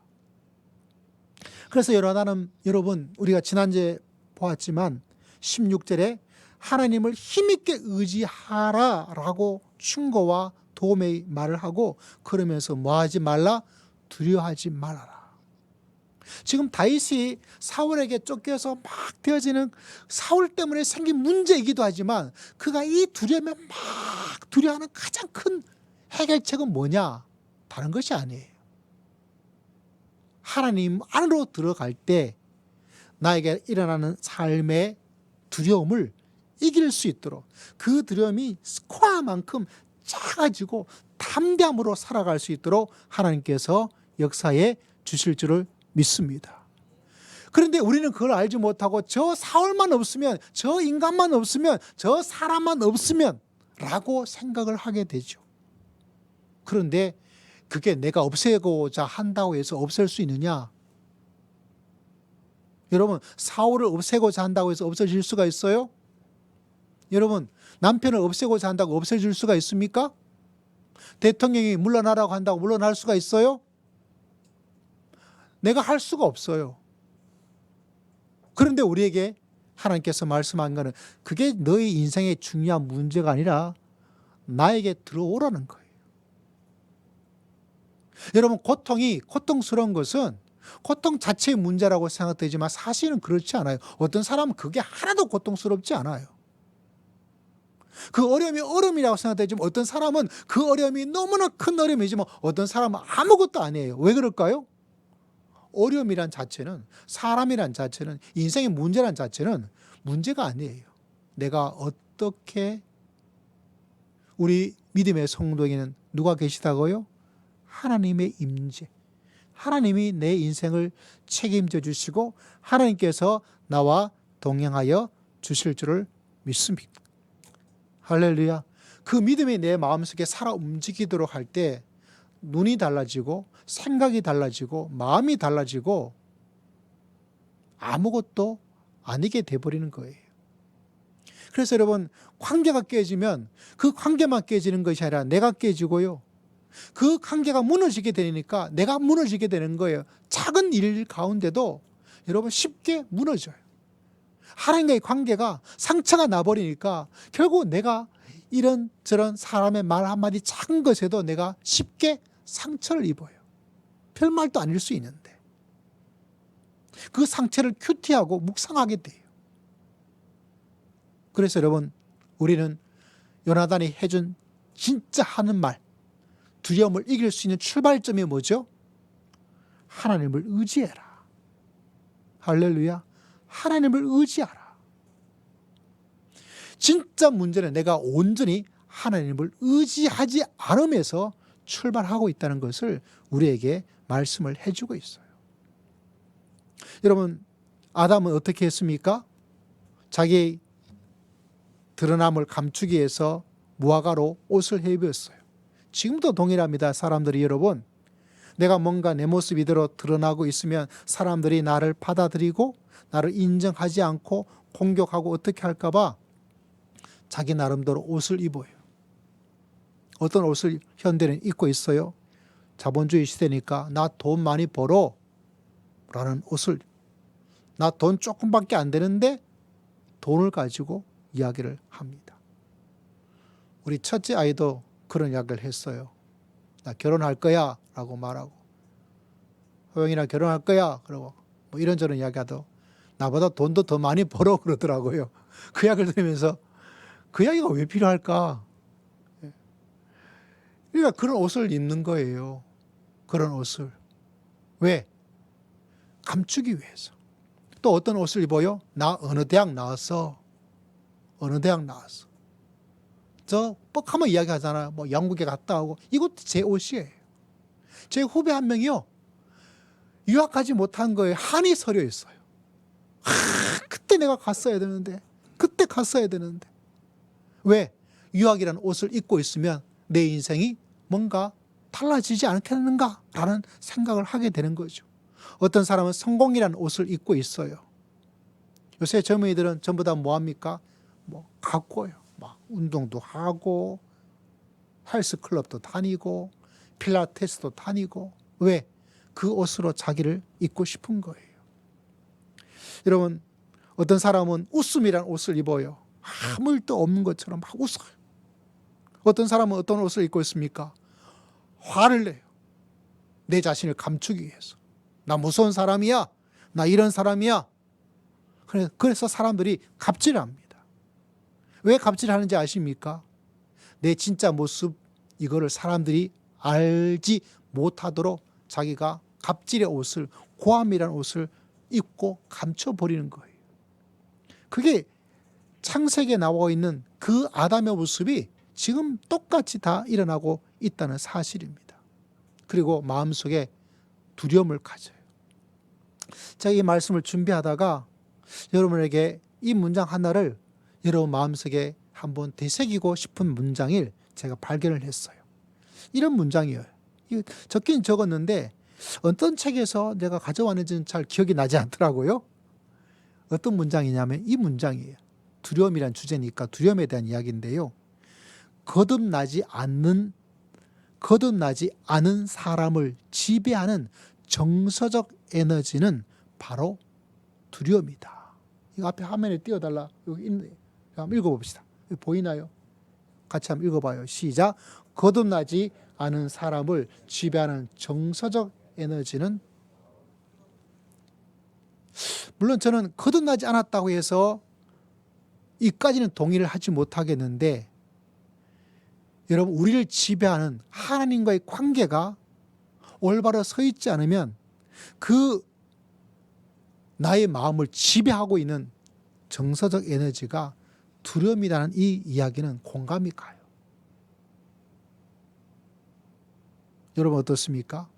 그래서 여러분, 우리가 지난주에 보았지만 16절에 하나님을 힘있게 의지하라 라고 충고와 도움의 말을 하고, 그러면서 뭐하지 말라? 두려워하지 말아라. 지금 다윗이 사울에게 쫓겨서 막 되어지는 사울 때문에 생긴 문제이기도 하지만, 그가 이 두려움에 막 두려워하는 가장 큰 해결책은 뭐냐? 다른 것이 아니에요. 하나님 안으로 들어갈 때 나에게 일어나는 삶의 두려움을 이길 수 있도록, 그 두려움이 스코아만큼 작아지고 담대함으로 살아갈 수 있도록 하나님께서 역사해 주실 줄을 믿습니다. 그런데 우리는 그걸 알지 못하고 저 사울만 없으면, 저 인간만 없으면, 저 사람만 없으면 라고 생각을 하게 되죠. 그런데 그게 내가 없애고자 한다고 해서 없앨 수 있느냐? 여러분, 사울을 없애고자 한다고 해서 없어질 수가 있어요? 여러분, 남편을 없애고자 한다고 없애질 수가 있습니까? 대통령이 물러나라고 한다고 물러날 수가 있어요? 내가 할 수가 없어요. 그런데 우리에게 하나님께서 말씀한 것은 그게 너의 인생의 중요한 문제가 아니라 나에게 들어오라는 거예요. 여러분, 고통스러운 것은 고통 자체의 문제라고 생각되지만 사실은 그렇지 않아요. 어떤 사람은 그게 하나도 고통스럽지 않아요. 그 어려움이 어려움이라고 생각되지만 어떤 사람은 그 어려움이 너무나 큰 어려움이지만 어떤 사람은 아무것도 아니에요. 왜 그럴까요? 어려움이란 자체는, 사람이란 자체는, 인생의 문제란 자체는 문제가 아니에요. 내가 어떻게, 우리 믿음의 성도에게는 누가 계시다고요? 하나님의 임재. 하나님이 내 인생을 책임져 주시고 하나님께서 나와 동행하여 주실 줄을 믿습니다. 할렐루야. 그 믿음이 내 마음속에 살아 움직이도록 할 때 눈이 달라지고 생각이 달라지고 마음이 달라지고 아무것도 아니게 돼버리는 거예요. 그래서 여러분, 관계가 깨지면 그 관계만 깨지는 것이 아니라 내가 깨지고요. 그 관계가 무너지게 되니까 내가 무너지게 되는 거예요. 작은 일 가운데도 여러분 쉽게 무너져요. 하나님과의 관계가 상처가 나버리니까 결국 내가 이런저런 사람의 말 한마디 작은 것에도 내가 쉽게 상처를 입어요. 별 말도 아닐 수 있는데 그 상처를 큐티하고 묵상하게 돼요. 그래서 여러분, 우리는 요나단이 해준 진짜 하는 말, 두려움을 이길 수 있는 출발점이 뭐죠? 하나님을 의지해라. 할렐루야. 하나님을 의지하라. 진짜 문제는 내가 온전히 하나님을 의지하지 않으면서 출발하고 있다는 것을 우리에게 말씀을 해주고 있어요. 여러분, 아담은 어떻게 했습니까? 자기 드러남을 감추기 위해서 무화과로 옷을 해입었어요. 지금도 동일합니다. 사람들이 여러분, 내가 뭔가 내 모습 이대로 드러나고 있으면 사람들이 나를 받아들이고 나를 인정하지 않고 공격하고 어떻게 할까 봐 자기 나름대로 옷을 입어요. 어떤 옷을 현대는 입고 있어요? 자본주의 시대니까 나 돈 많이 벌어 라는 옷을, 나 돈 조금밖에 안 되는데 돈을 가지고 이야기를 합니다. 우리 첫째 아이도 그런 이야기를 했어요. 나 결혼할 거야 라고 말하고, 호영이나 결혼할 거야 그러고 뭐 이런저런 이야기하도 나보다 돈도 더 많이 벌어 그러더라고요. 그 이야기를 들으면서 그 이야기가 왜 필요할까? 그러니까 그런 옷을 입는 거예요. 그런 옷을. 왜? 감추기 위해서. 또 어떤 옷을 입어요? 나 어느 대학 나왔어. 어느 대학 나왔어. 저 뻑하면 이야기하잖아요. 뭐 영국에 갔다 오고. 이것도 제 옷이에요. 제 후배 한 명이요. 유학 가지 못한 거에 한이 서려 있어요. 그때 내가 갔어야 되는데. 그때 갔어야 되는데. 왜? 유학이라는 옷을 입고 있으면 내 인생이 뭔가 달라지지 않겠는가? 라는 생각을 하게 되는 거죠. 어떤 사람은 성공이라는 옷을 입고 있어요. 요새 젊은이들은 전부 다 뭐합니까? 뭐 가꿔요. 막 운동도 하고 헬스클럽도 다니고 필라테스도 다니고. 왜? 그 옷으로 자기를 입고 싶은 거예요. 여러분, 어떤 사람은 웃음이라는 옷을 입어요. 아무 일도 없는 것처럼 막 웃어요. 어떤 사람은 어떤 옷을 입고 있습니까? 화를 내요. 내 자신을 감추기 위해서. 나 무서운 사람이야. 나 이런 사람이야. 그래서 사람들이 갑질합니다. 왜 갑질하는지 아십니까? 내 진짜 모습, 이거를 사람들이 알지 못하도록 자기가 갑질의 옷을, 고함이라는 옷을 입고 감춰버리는 거예요. 그게 창세기에 나와 있는 그 아담의 모습이 지금 똑같이 다 일어나고 있다는 사실입니다. 그리고 마음속에 두려움을 가져요. 제가 이 말씀을 준비하다가 여러분에게 이 문장 하나를 여러분 마음속에 한번 되새기고 싶은 문장을 제가 발견을 했어요. 이런 문장이에요. 적긴 적었는데 어떤 책에서 내가 가져왔는지는 잘 기억이 나지 않더라고요. 어떤 문장이냐면 이 문장이에요. 두려움이란 주제니까 두려움에 대한 이야기인데요. 거듭나지 않은 사람을 지배하는 정서적 에너지는 바로 두려움이다. 이거 앞에 화면에 띄워달라. 여기 있네. 한번 읽어봅시다. 여기 보이나요? 같이 한번 읽어봐요. 시작. 거듭나지 않은 사람을 지배하는 정서적 에너지는, 물론 저는 거듭나지 않았다고 해서 이까지는 동의를 하지 못하겠는데, 여러분, 우리를 지배하는 하나님과의 관계가 올바로 서 있지 않으면 그 나의 마음을 지배하고 있는 정서적 에너지가 두려움이라는 이 이야기는 공감이 가요. 여러분 어떻습니까?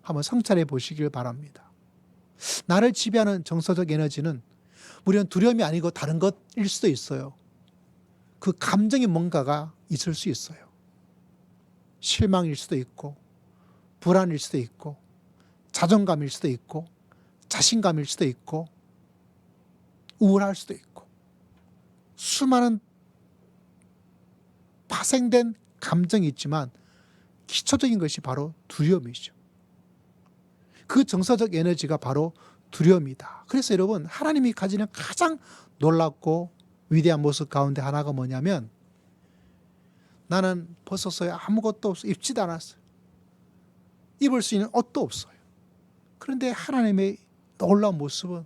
한번 성찰해 보시길 바랍니다. 나를 지배하는 정서적 에너지는 물론 두려움이 아니고 다른 것일 수도 있어요. 그 감정이 뭔가가 있을 수 있어요. 실망일 수도 있고, 불안일 수도 있고, 자존감일 수도 있고, 자신감일 수도 있고, 우울할 수도 있고, 수많은 파생된 감정이 있지만 기초적인 것이 바로 두려움이죠. 그 정서적 에너지가 바로 두려움이다. 그래서 여러분, 하나님이 가지는 가장 놀랍고 위대한 모습 가운데 하나가 뭐냐면, 나는 벗었어요. 아무것도 없어요. 입지도 않았어요. 입을 수 있는 옷도 없어요. 그런데 하나님의 놀라운 모습은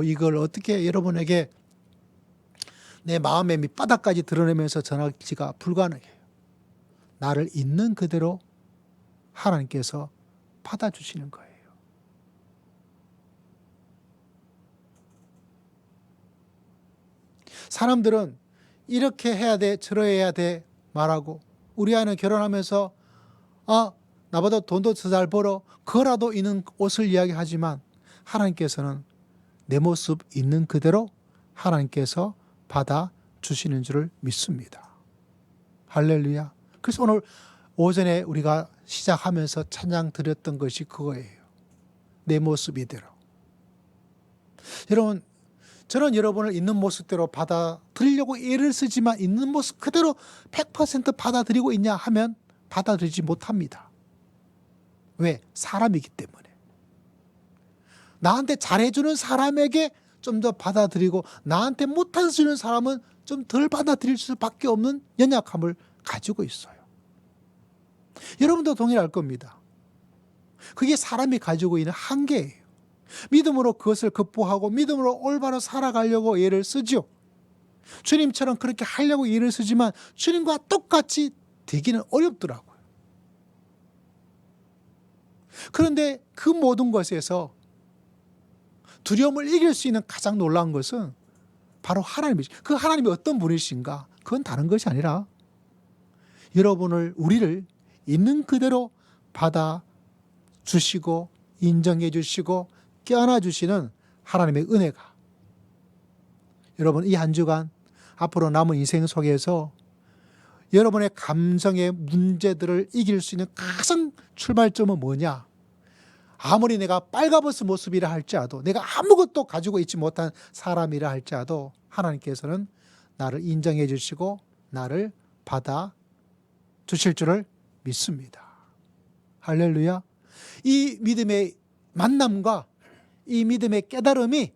이걸 어떻게 여러분에게 내 마음의 밑바닥까지 드러내면서 전하기가 불가능해요. 나를 있는 그대로 하나님께서 받아주시는 거예요. 사람들은 이렇게 해야 돼, 저러해야 돼 말하고, 우리 아이는 결혼하면서 나보다 돈도 더 잘 벌어, 그거라도 있는 옷을 이야기하지만 하나님께서는 내 모습 있는 그대로 하나님께서 받아주시는 줄을 믿습니다. 할렐루야. 그래서 오늘 오전에 우리가 시작하면서 찬양 드렸던 것이 그거예요. 내 모습 이대로. 여러분, 저는 여러분을 있는 모습대로 받아들이려고 애를 쓰지만 있는 모습 그대로 100% 받아들이고 있냐 하면 받아들이지 못합니다. 왜? 사람이기 때문에. 나한테 잘해주는 사람에게 좀 더 받아들이고, 나한테 못해주는 사람은 좀 덜 받아들일 수밖에 없는 연약함을 가지고 있어요. 여러분도 동일할 겁니다. 그게 사람이 가지고 있는 한계예요. 믿음으로 그것을 극복하고 믿음으로 올바로 살아가려고 애를 쓰죠. 주님처럼 그렇게 하려고 애를 쓰지만 주님과 똑같이 되기는 어렵더라고요. 그런데 그 모든 것에서 두려움을 이길 수 있는 가장 놀라운 것은 바로 하나님이죠. 그 하나님이 어떤 분이신가? 그건 다른 것이 아니라 우리를 있는 그대로 받아주시고 인정해 주시고 껴안아 주시는 하나님의 은혜가, 여러분 이 한 주간 앞으로 남은 인생 속에서 여러분의 감정의 문제들을 이길 수 있는 가장 출발점은 뭐냐? 아무리 내가 빨가벗은 모습이라 할지라도, 내가 아무것도 가지고 있지 못한 사람이라 할지라도 하나님께서는 나를 인정해 주시고 나를 받아 주실 줄을 믿습니다. 할렐루야. 이 믿음의 만남과 이 믿음의 깨달음이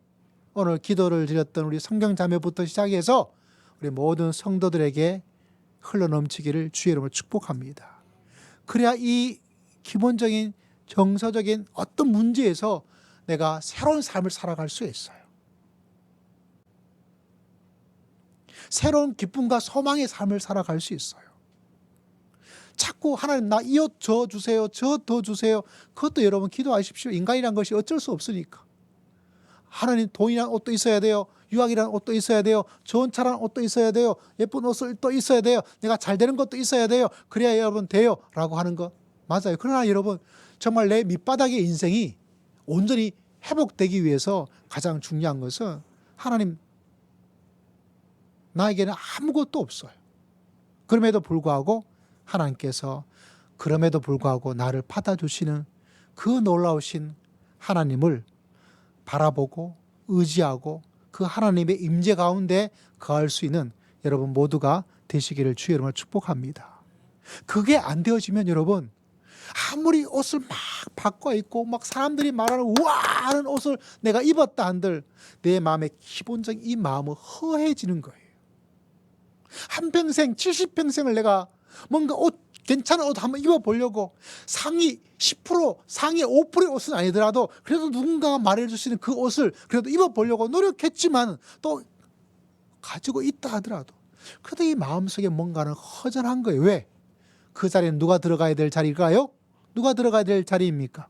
오늘 기도를 드렸던 우리 성경자매부터 시작해서 우리 모든 성도들에게 흘러넘치기를 주의 이름으로 축복합니다. 그래야 이 기본적인 정서적인 어떤 문제에서 내가 새로운 삶을 살아갈 수 있어요. 새로운 기쁨과 소망의 삶을 살아갈 수 있어요. 자꾸 하나님 나 이 옷 저 주세요, 저 더 주세요. 그것도 여러분 기도하십시오. 인간이란 것이 어쩔 수 없으니까. 하나님 돈이란 옷도 있어야 돼요. 유학이란 옷도 있어야 돼요. 좋은 차란 옷도 있어야 돼요. 예쁜 옷을 또 있어야 돼요. 내가 잘 되는 것도 있어야 돼요. 그래야 여러분 돼요 라고 하는 거 맞아요. 그러나 여러분 정말 내 밑바닥의 인생이 온전히 회복되기 위해서 가장 중요한 것은 하나님 나에게는 아무것도 없어요. 그럼에도 불구하고 하나님께서 그럼에도 불구하고 나를 받아주시는 그 놀라우신 하나님을 바라보고 의지하고 그 하나님의 임재 가운데 거할 수 있는 여러분 모두가 되시기를 주의 이름으로 축복합니다. 그게 안 되어지면 여러분 아무리 옷을 막 바꿔 입고 막 사람들이 말하는 우와 하는 옷을 내가 입었다 한들 내 마음의 기본적인 이 마음은 허해지는 거예요. 한평생 70평생을 내가 뭔가 괜찮은 옷 한번 입어보려고 상위 10% 상위 5%의 옷은 아니더라도 그래도 누군가가 말해주시는 그 옷을 그래도 입어보려고 노력했지만 또 가지고 있다 하더라도 그래도 이 마음속에 뭔가는 허전한 거예요. 왜? 그 자리는 누가 들어가야 될 자리일까요? 누가 들어가야 될 자리입니까?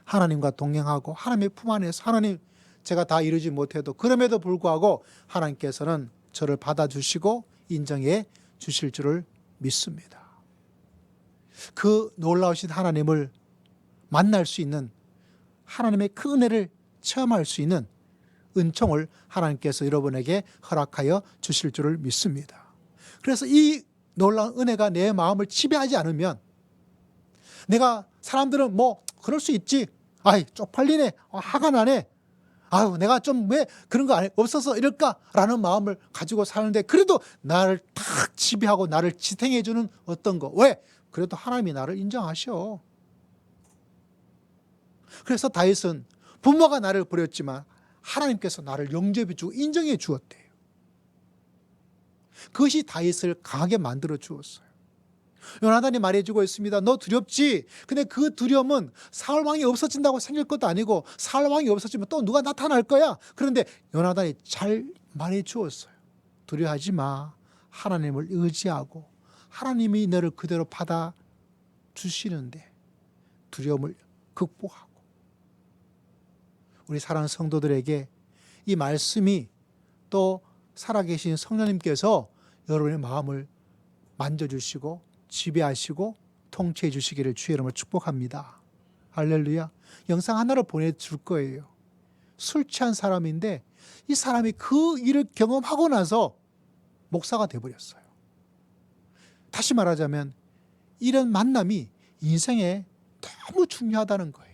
하나님과 동행하고 하나님의 품 안에서 하나님 제가 다 이루지 못해도 그럼에도 불구하고 하나님께서는 저를 받아주시고 인정해 주실 줄을 믿습니다. 그 놀라우신 하나님을 만날 수 있는 하나님의 그 은혜를 체험할 수 있는 은총을 하나님께서 여러분에게 허락하여 주실 줄을 믿습니다. 그래서 이 놀라운 은혜가 내 마음을 지배하지 않으면 내가 사람들은 뭐 그럴 수 있지. 아이 쪽팔리네. 화가 나네. 아유 내가 좀 왜 그런 거 없어서 이럴까라는 마음을 가지고 사는데 그래도 나를 탁 지배하고 나를 지탱해 주는 어떤 거. 왜? 그래도 하나님이 나를 인정하셔. 그래서 다윗은 부모가 나를 버렸지만 하나님께서 나를 영접해 주고 인정해 주었대요. 그것이 다윗을 강하게 만들어 주었어요. 요나단이 말해주고 있습니다. 너 두렵지? 근데 그 두려움은 사울 왕이 없어진다고 생길 것도 아니고 사울 왕이 없어지면 또 누가 나타날 거야. 그런데 요나단이 잘 말해주었어요. 두려워하지 마. 하나님을 의지하고 하나님이 너를 그대로 받아주시는데 두려움을 극복하고. 우리 사랑하는 성도들에게 이 말씀이 또 살아계신 성령님께서 여러분의 마음을 만져주시고 지배하시고 통치해 주시기를 주의 이름으로 축복합니다. 할렐루야. 영상 하나를 보내줄 거예요. 술 취한 사람인데 이 사람이 그 일을 경험하고 나서 목사가 돼버렸어요. 다시 말하자면 이런 만남이 인생에 너무 중요하다는 거예요.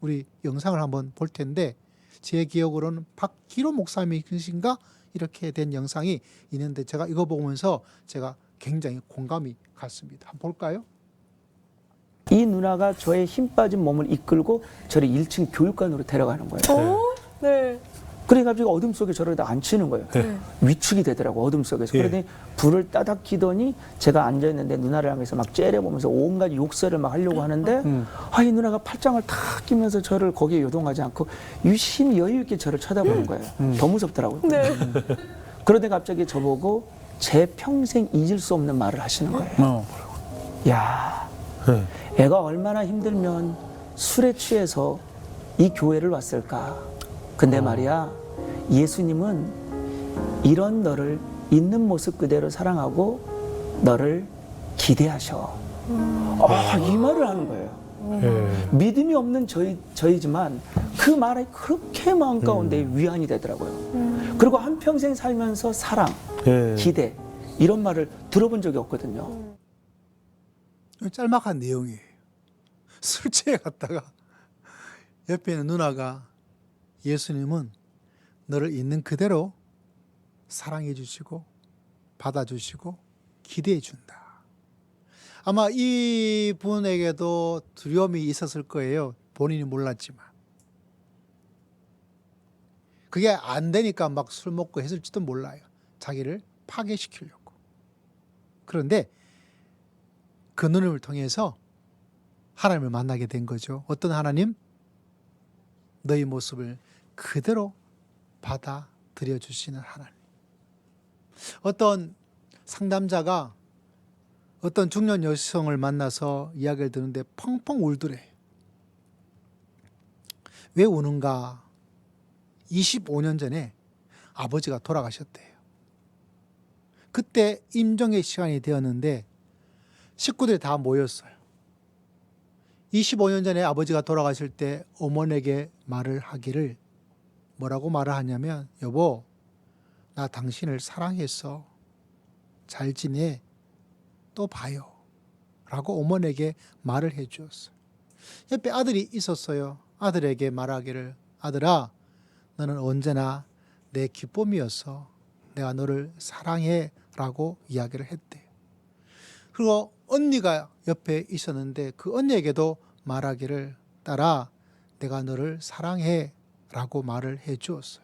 우리 영상을 한번 볼 텐데 제 기억으로는 박기로 목사님이신가 이렇게 된 영상이 있는데 제가 이거 보면서 제가 굉장히 공감이 갔습니다. 한번 볼까요? 이 누나가 저의 힘 빠진 몸을 이끌고 저를 1층 교육관으로 데려가는 거예요. 네. 그래가지고 어둠 속에 저를 다 앉히는 거예요. 위축이 되더라고 어둠 속에서. 그러더니 불을 따닥 켜더니 제가 앉아있는데 누나를 향해서 막 째려보면서 온갖 욕설을 막 하려고 하는데 이 누나가 팔짱을 탁 끼면서 저를 거기에 요동하지 않고 유심히 여유 있게 저를 쳐다보는 거예요. 더 무섭더라고요. 그러더니 갑자기 저보고 제 평생 잊을 수 없는 말을 하시는 거예요. 야, 애가 얼마나 힘들면 술에 취해서 이 교회를 왔을까. 근데 말이야, 예수님은 이런 너를 있는 모습 그대로 사랑하고 너를 기대하셔. 이 말을 하는 거예요. 믿음이 없는 저희지만 그 말이 그렇게 마음 가운데 위안이 되더라고요. 그리고 한평생 살면서 사랑, 기대 이런 말을 들어본 적이 없거든요. 짤막한 내용이에요. 술 취해 갔다가 옆에 있는 누나가 예수님은 너를 있는 그대로 사랑해 주시고 받아주시고 기대해 준다. 아마 이 분에게도 두려움이 있었을 거예요. 본인이 몰랐지만. 그게 안 되니까 막 술 먹고 했을지도 몰라요. 자기를 파괴시키려고. 그런데 그 누님을 통해서 하나님을 만나게 된 거죠. 어떤 하나님? 너희 모습을 그대로 받아들여 주시는 하나님. 어떤 상담자가 어떤 중년 여성을 만나서 이야기를 듣는데 펑펑 울더래. 왜 우는가? 25년 전에 아버지가 돌아가셨대요. 그때 임종의 시간이 되었는데 식구들이 다 모였어요. 25년 전에 아버지가 돌아가실 때 어머니에게 말을 하기를 뭐라고 말을 하냐면 여보 나 당신을 사랑했어. 잘 지내. 또 봐요. 라고 어머니에게 말을 해 주었어요. 옆에 아들이 있었어요. 아들에게 말하기를 아들아 너는 언제나 내 기쁨이었어. 내가 너를 사랑해 라고 이야기를 했대요. 그리고 언니가 옆에 있었는데 그 언니에게도 말하기를 딸아 내가 너를 사랑해 라고 말을 해 주었어요.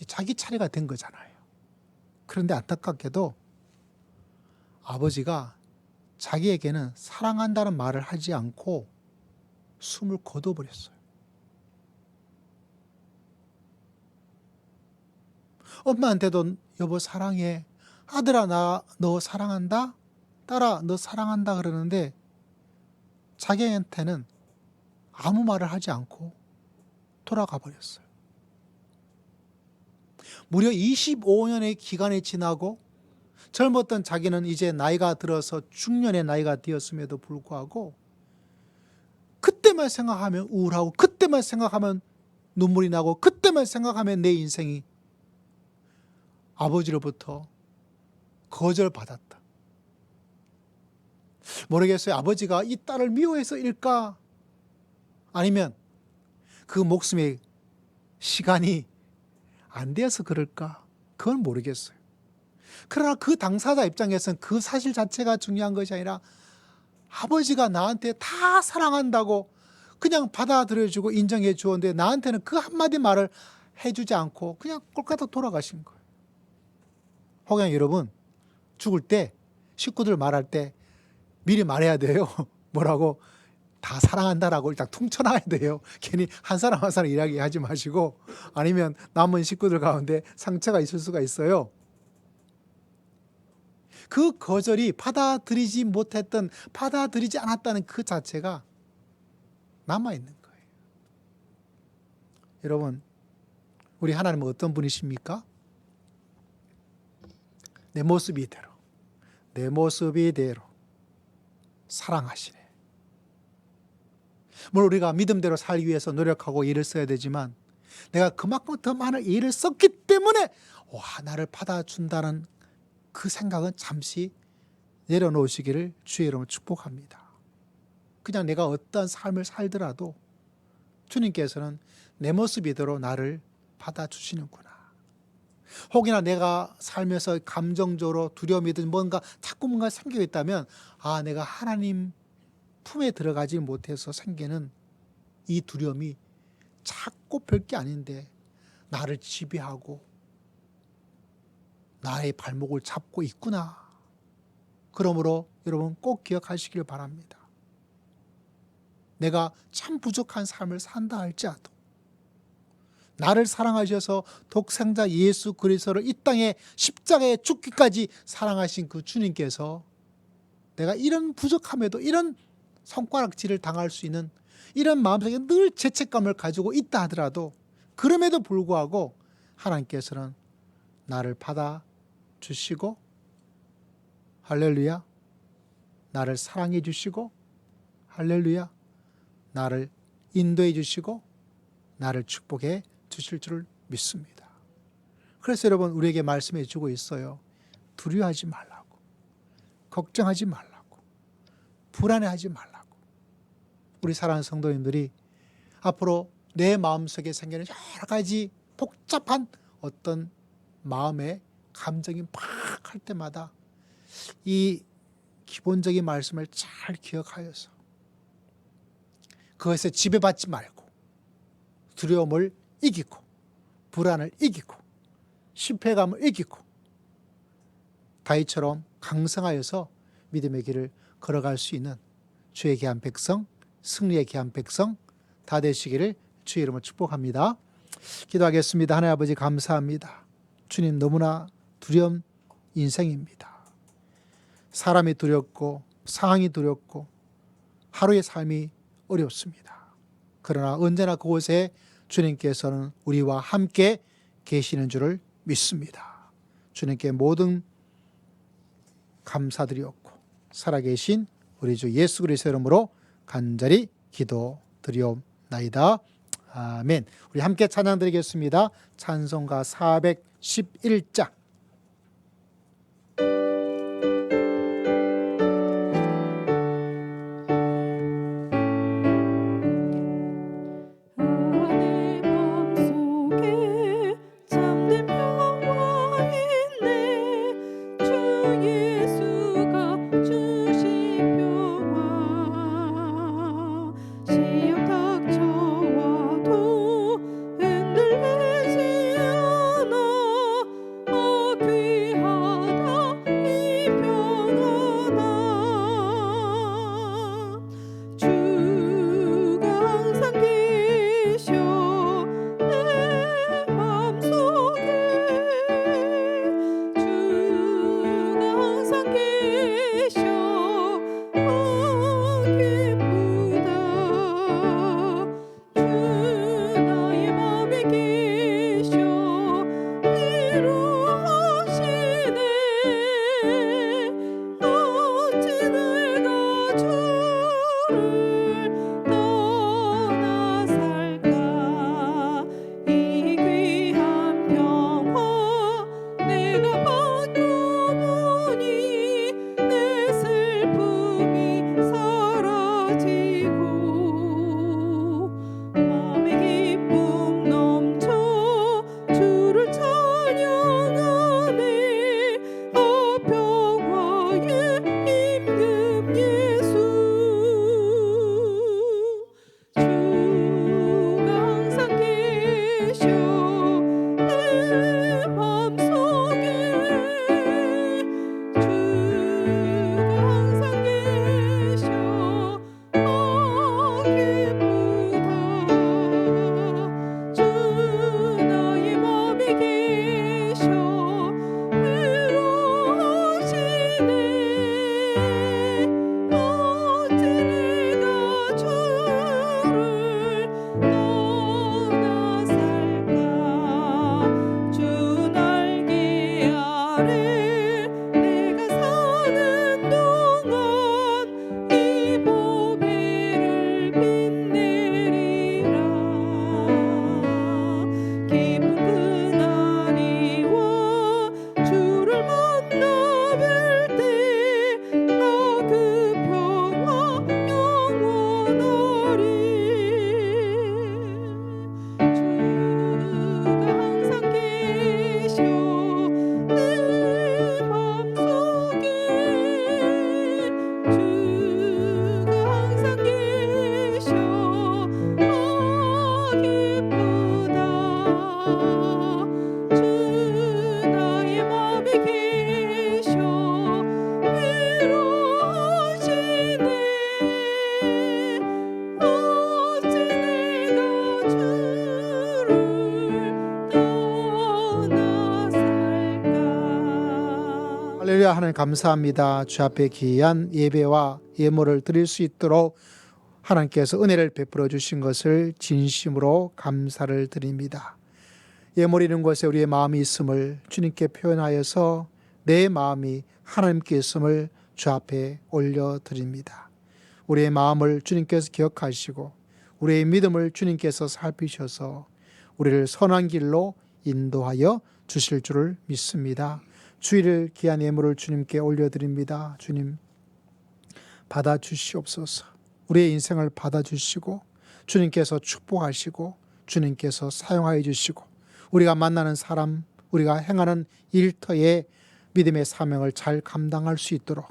자기 차례가 된 거잖아요. 그런데 안타깝게도 아버지가 자기에게는 사랑한다는 말을 하지 않고 숨을 거둬버렸어요. 엄마한테도 여보 사랑해. 아들아 나 너 사랑한다? 딸아 너 사랑한다 그러는데 자기한테는 아무 말을 하지 않고 돌아가 버렸어요. 무려 25년의 기간이 지나고 젊었던 자기는 이제 나이가 들어서 중년의 나이가 되었음에도 불구하고 그때만 생각하면 우울하고 그때만 생각하면 눈물이 나고 그때만 생각하면 내 인생이 아버지로부터 거절받았다. 모르겠어요. 아버지가 이 딸을 미워해서일까? 아니면 그 목숨의 시간이 안 되어서 그럴까? 그건 모르겠어요. 그러나 그 당사자 입장에서는 그 사실 자체가 중요한 것이 아니라 아버지가 나한테 다 사랑한다고 그냥 받아들여주고 인정해 주었는데 나한테는 그 한마디 말을 해주지 않고 그냥 꼴까닥 돌아가신 거예요. 혹여 여러분 죽을 때 식구들 말할 때 미리 말해야 돼요. 뭐라고? 다 사랑한다라고 일단 퉁쳐놔야 돼요. 괜히 한 사람 한 사람 이야기하지 마시고 아니면 남은 식구들 가운데 상처가 있을 수가 있어요. 그 거절이 받아들이지 못했던, 받아들이지 않았다는 그 자체가 남아있는 거예요. 여러분, 우리 하나님은 어떤 분이십니까? 내 모습 이대로, 내 모습 이대로 사랑하시네. 물론 우리가 믿음대로 살기 위해서 노력하고 애를 써야 되지만 내가 그만큼 더 많은 애를 썼기 때문에 와, 나를 받아준다는 그 생각은 잠시 내려놓으시기를 주의 이름으로 축복합니다. 그냥 내가 어떤 삶을 살더라도 주님께서는 내 모습 이대로 나를 받아주시는구나. 혹이나 내가 살면서 감정적으로 두려움이든 자꾸 뭔가 생기고 있다면 아, 내가 하나님 품에 들어가지 못해서 생기는 이 두려움이 자꾸 별게 아닌데 나를 지배하고 나의 발목을 잡고 있구나. 그러므로 여러분 꼭 기억하시길 바랍니다. 내가 참 부족한 삶을 산다 할지라도 나를 사랑하셔서 독생자 예수 그리스도를 이 땅에 십자가에 죽기까지 사랑하신 그 주님께서 내가 이런 부족함에도 이런 손가락질을 당할 수 있는 이런 마음속에 늘 죄책감을 가지고 있다 하더라도 그럼에도 불구하고 하나님께서는 나를 받아주시고 할렐루야 나를 사랑해 주시고 할렐루야 나를 인도해 주시고 나를 축복해 주실 줄을 믿습니다. 그래서 여러분 우리에게 말씀해 주고 있어요. 두려워하지 말라고, 걱정하지 말라고, 불안해하지 말라고. 우리 사랑하는 성도님들이 앞으로 내 마음속에 생기는 여러 가지 복잡한 어떤 마음의 감정이 막 할 때마다 이 기본적인 말씀을 잘 기억하여서 그것에 지배받지 말고 두려움을 이기고 불안을 이기고 실패감을 이기고 다윗처럼 강성하여서 믿음의 길을 걸어갈 수 있는 주의 귀한 백성, 승리의 귀한 백성 다 되시기를 주의 이름으로 축복합니다. 기도하겠습니다. 하나님 아버지 감사합니다. 주님 너무나 두려운 인생입니다. 사람이 두렵고 상황이 두렵고 하루의 삶이 어렵습니다. 그러나 언제나 그곳에 주님께서는 우리와 함께 계시는 줄을 믿습니다. 주님께 모든 감사드리옵고 살아계신 우리 주 예수 그리스도의 이름으로 간절히 기도드리옵나이다. 아멘. 우리 함께 찬양 드리겠습니다. 찬송가 411장. 내 맘속에 잠든 평화 있네 주 예수가 주신 평화 시험 닥쳐와도 흔들리지 않아 하나님 감사합니다. 주 앞에 귀한 예배와 예물을 드릴 수 있도록 하나님께서 은혜를 베풀어 주신 것을 진심으로 감사를 드립니다. 예물 이는 것에 우리의 마음이 있음을 주님께 표현하여서 내 마음이 하나님께 있음을 주 앞에 올려드립니다. 우리의 마음을 주님께서 기억하시고 우리의 믿음을 주님께서 살피셔서 우리를 선한 길로 인도하여 주실 줄을 믿습니다. 주일을 귀한 예물을 주님께 올려드립니다. 주님 받아주시옵소서. 우리의 인생을 받아주시고 주님께서 축복하시고 주님께서 사용하여 주시고 우리가 만나는 사람, 우리가 행하는 일터에 믿음의 사명을 잘 감당할 수 있도록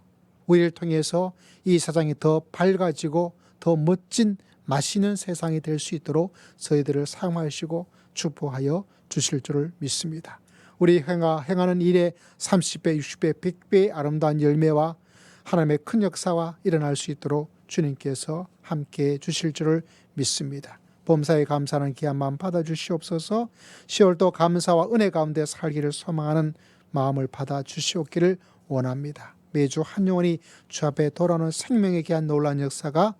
우리를 통해서 이 세상이 더 밝아지고 더 멋진 맛있는 세상이 될 수 있도록 저희들을 사용하시고 축복하여 주실 줄을 믿습니다. 우리 행하는 일에 30배, 60배, 100배의 아름다운 열매와 하나님의 큰 역사가 일어날 수 있도록 주님께서 함께해 주실 줄을 믿습니다. 범사에 감사하는 귀한 마음 받아주시옵소서. 10월도 감사와 은혜 가운데 살기를 소망하는 마음을 받아주시옵기를 원합니다. 매주 한 영혼이 주 앞에 돌아오는 생명에 귀한 놀라운 역사가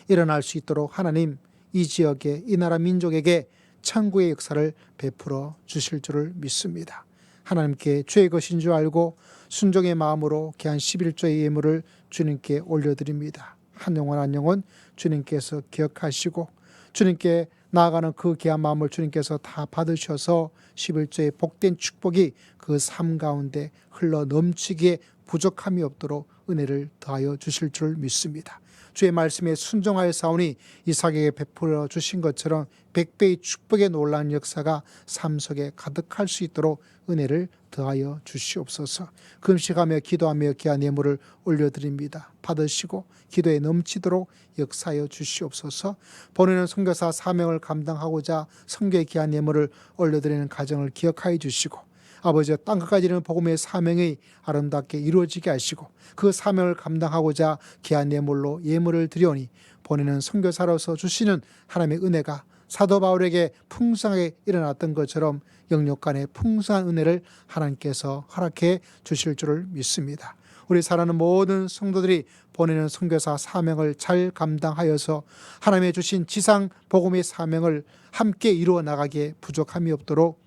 일어날 수 있도록 하나님 이 지역에 이 나라 민족에게 천국의 역사를 베풀어 주실 줄을 믿습니다. 하나님께 죄의 것인 줄 알고 순종의 마음으로 귀한 11조의 예물을 주님께 올려드립니다. 한 영혼 한 영혼 주님께서 기억하시고 주님께 나아가는 그 귀한 마음을 주님께서 다 받으셔서 11조의 복된 축복이 그 삶 가운데 흘러 넘치기에 부족함이 없도록 은혜를 더하여 주실 줄 믿습니다. 주의 말씀에 순종하여 사오니 이삭에게 베풀어 주신 것처럼 100배의 축복의 놀라운 역사가 삶 속에 가득할 수 있도록 은혜를 더하여 주시옵소서. 금식하며 기도하며 귀한 예물을 올려드립니다. 받으시고 기도에 넘치도록 역사하여 주시옵소서. 보내는 선교사 사명을 감당하고자 선교의 귀한 예물을 올려드리는 가정을 기억하여 주시고 아버지 땅 끝까지 이르는 복음의 사명이 아름답게 이루어지게 하시고 그 사명을 감당하고자 귀한 예물로 예물을 드려오니 보내는 선교사로서 주시는 하나님의 은혜가 사도 바울에게 풍성하게 일어났던 것처럼 영육간의 풍성한 은혜를 하나님께서 허락해 주실 줄을 믿습니다. 우리 사랑하는 모든 성도들이 보내는 선교사 사명을 잘 감당하여서 하나님의 주신 지상 복음의 사명을 함께 이루어 나가기에 부족함이 없도록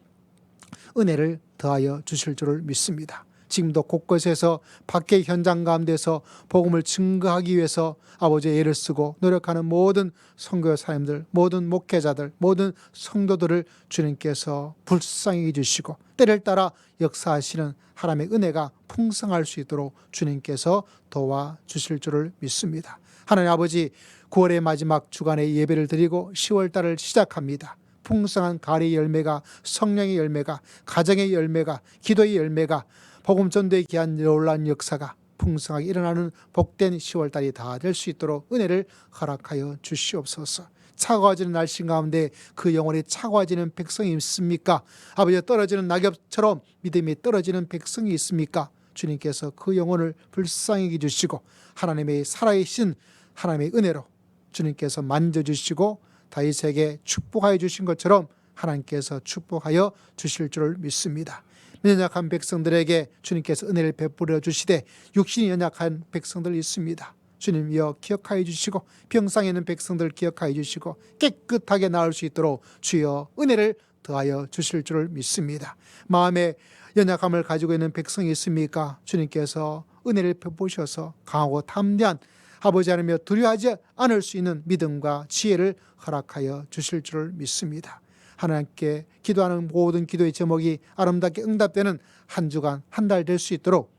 은혜를 더하여 주실 줄을 믿습니다. 지금도 곳곳에서 밖의 현장 가운데서 복음을 증거하기 위해서 아버지의 예를 쓰고 노력하는 모든 선교사님들, 모든 목회자들, 모든 성도들을 주님께서 불쌍히 해주시고 때를 따라 역사하시는 하나님의 은혜가 풍성할 수 있도록 주님께서 도와주실 줄을 믿습니다. 하나님 아버지 9월의 마지막 주간에 예배를 드리고 10월 달을 시작합니다. 풍성한 가리의 열매가 성령의 열매가 가정의 열매가 기도의 열매가 복음 전도에 귀한 놀라운 역사가 풍성하게 일어나는 복된 10월달이 다 될 수 있도록 은혜를 허락하여 주시옵소서. 차가워지는 날씨 가운데 그 영혼이 차가워지는 백성이 있습니까? 아버지 떨어지는 낙엽처럼 믿음이 떨어지는 백성이 있습니까? 주님께서 그 영혼을 불쌍히 해주시고 하나님의 살아계신 하나님의 은혜로 주님께서 만져주시고 다윗에게 축복하여 주신 것처럼 하나님께서 축복하여 주실 줄을 믿습니다. 연약한 백성들에게 주님께서 은혜를 베풀어 주시되 육신이 연약한 백성들이 있습니다. 주님이여 기억하여 주시고 병상에 있는 백성들 기억하여 주시고 깨끗하게 나을 수 있도록 주여 은혜를 더하여 주실 줄을 믿습니다. 마음에 연약함을 가지고 있는 백성이 있습니까? 주님께서 은혜를 베푸셔서 강하고 담대한 아버지 하나님이여 두려워하지 않을 수 있는 믿음과 지혜를 허락하여 주실 줄을 믿습니다. 하나님께 기도하는 모든 기도의 제목이 아름답게 응답되는 한 주간 한 달 될 수 있도록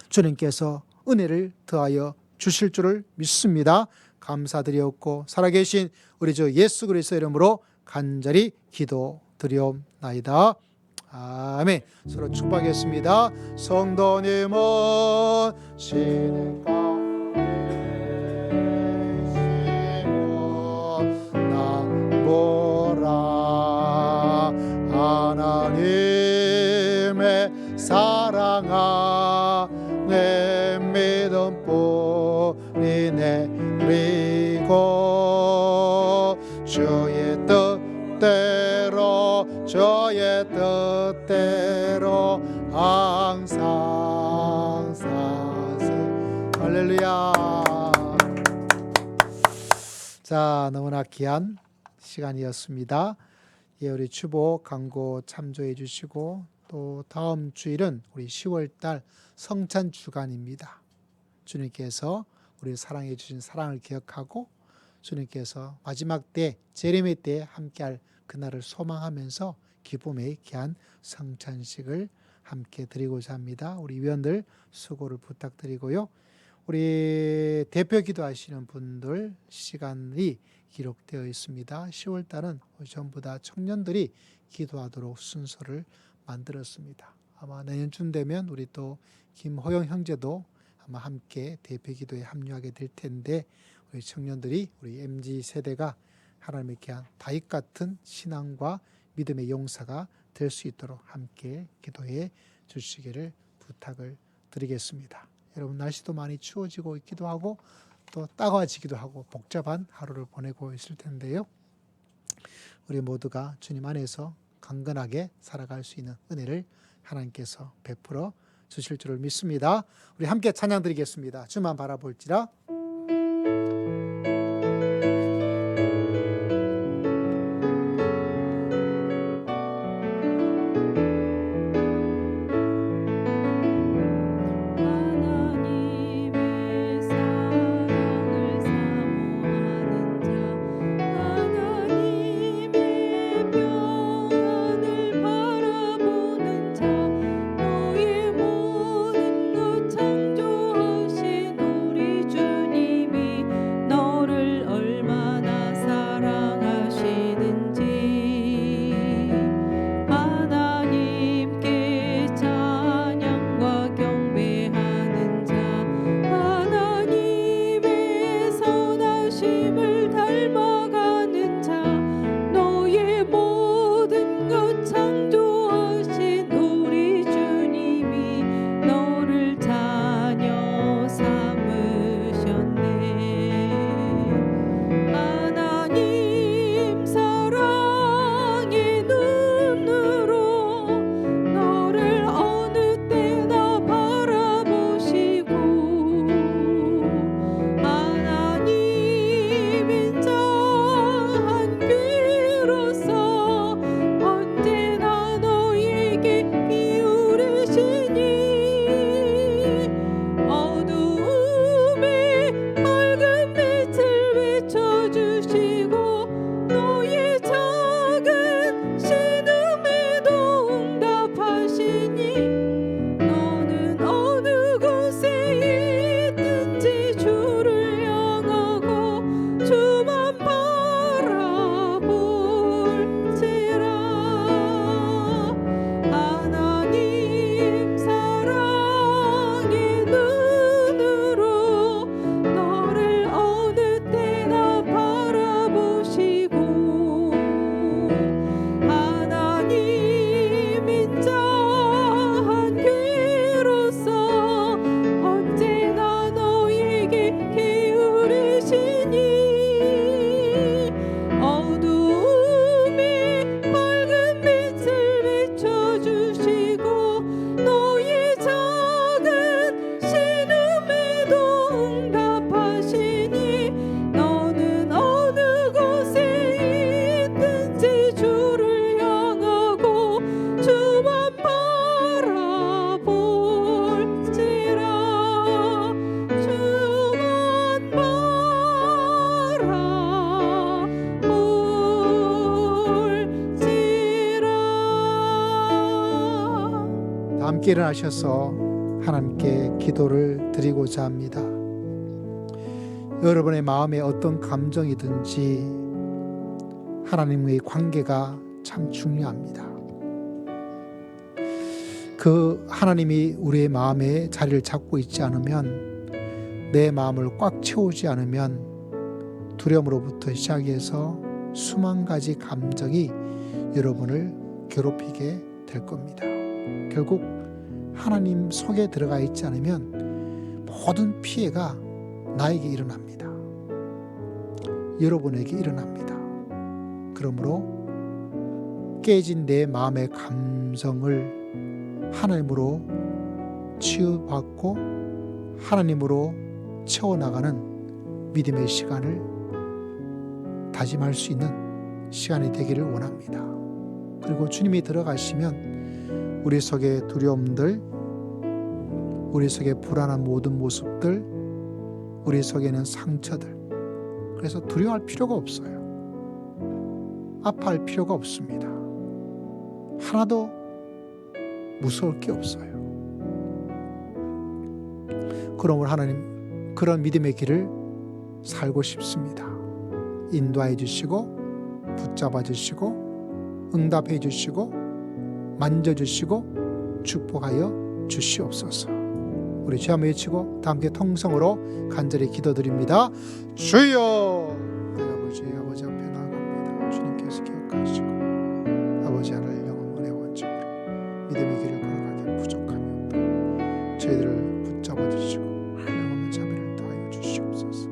주님께서 은혜를 더하여 주실 줄을 믿습니다. 감사드리옵고 살아계신 우리 주 예수 그리스도의 이름으로 간절히 기도드리옵나이다. 아멘. 서로 축복하겠습니다. 성도님은 신의 하나님의 사랑아 내 믿음 뿌리 내리고 주의 뜻대로 항상 할렐루야. 자, 너무나 귀한 시간이었습니다. 예, 우리 주보 광고 참조해 주시고 또 다음 주일은 우리 10월달 성찬 주간입니다. 주님께서 우리 사랑해 주신 사랑을 기억하고 주님께서 마지막 때 재림의 때 함께할 그날을 소망하면서 기쁨의 귀한 성찬식을 함께 드리고자 합니다. 우리 위원들 수고를 부탁드리고요. 우리 대표 기도하시는 분들 시간이 기록되어 있습니다. 10월 달은 전부 다 청년들이 기도하도록 순서를 만들었습니다. 아마 내년쯤 되면 우리 또 김호영 형제도 아마 함께 대표 기도에 합류하게 될 텐데 우리 청년들이 우리 MZ 세대가 하나님의 귀한 다윗 같은 신앙과 믿음의 용사가 될 수 있도록 함께 기도해 주시기를 부탁을 드리겠습니다. 여러분 날씨도 많이 추워지고 있기도 하고 또 따가워지기도 하고 복잡한 하루를 보내고 있을 텐데요. 우리 모두가 주님 안에서 강건하게 살아갈 수 있는 은혜를 하나님께서 베풀어 주실 줄을 믿습니다. 우리 함께 찬양 드리겠습니다. 주만 바라볼지라. 하나님의 사랑을 사모하는 자 하나님의 평안을 바라보는 자 너의 모든 것 창조하신 우리 주님이 너를 얼마나 사랑하시는지 하나님께 찬양과 경배하는 자 하나님의 선하심을 닮아가는 자 너의 모든 것 창조하신 우리 주님이 너를 자녀 삼으셨네. 하나님 사랑의 눈으로 너를 어느 때나 바라보시고 하나님 인자한 귀로서 언제나 너에게 기울이시니 어두움에 밝은 빛을 비춰주시고 너의 작은 신음에도 응답하시니 너는 어느 곳에 있든지 주를 향하고 주만 바라볼지라. 하나님 사랑의 눈으로 너를 어느 때나 바라보시고 하나님 인자한 귀로서 언제나 너에게 기울이시니 어두움에 밝은 빛을 비춰주시고 너의 작은 신음에도 응답하시니 너는 어느 곳에 있든지 주를 향하고 주만 바라볼지라. 주만 바라볼지라. 다 함께 일어나셔서 하나님께 기도를 드리고자 합니다. 여러분의 마음에 어떤 감정이든지 하나님의 관계가 참 중요합니다. 그 하나님이 우리의 마음에 자리를 잡고 있지 않으면 내 마음을 꽉 채우지 않으면 두려움으로부터 시작해서 수만 가지 감정이 여러분을 괴롭히게 될 겁니다. 결국 하나님 속에 들어가 있지 않으면 모든 피해가 나에게 일어납니다. 여러분에게 일어납니다. 그러므로 깨진 내 마음의 감정을 하나님으로 치유받고 하나님으로 채워나가는 믿음의 시간을 다짐할 수 있는 시간이 되기를 원합니다. 그리고 주님이 들어가시면 우리 속의 두려움들, 우리 속의 불안한 모든 모습들, 우리 속에는 상처들, 그래서 두려워할 필요가 없어요. 아파할 필요가 없습니다. 하나도 무서울 게 없어요. 그러므로 하나님 그런 믿음의 길을 살고 싶습니다. 인도해 주시고 붙잡아 주시고 응답해 주시고 만져주시고 축복하여 주시옵소서. 우리 주여 한번 외치고 다 함께 통성으로 간절히 기도드립니다. 주여, 아버지 앞에 나아갑니다. 주님께서 기억하시고 아버지 하나님 영원의 원정으로 믿음의 길을 걸어가게 부족함이 없도록 저희들을 붙잡아 주시고 한량없는 자비를 더하여 주시옵소서.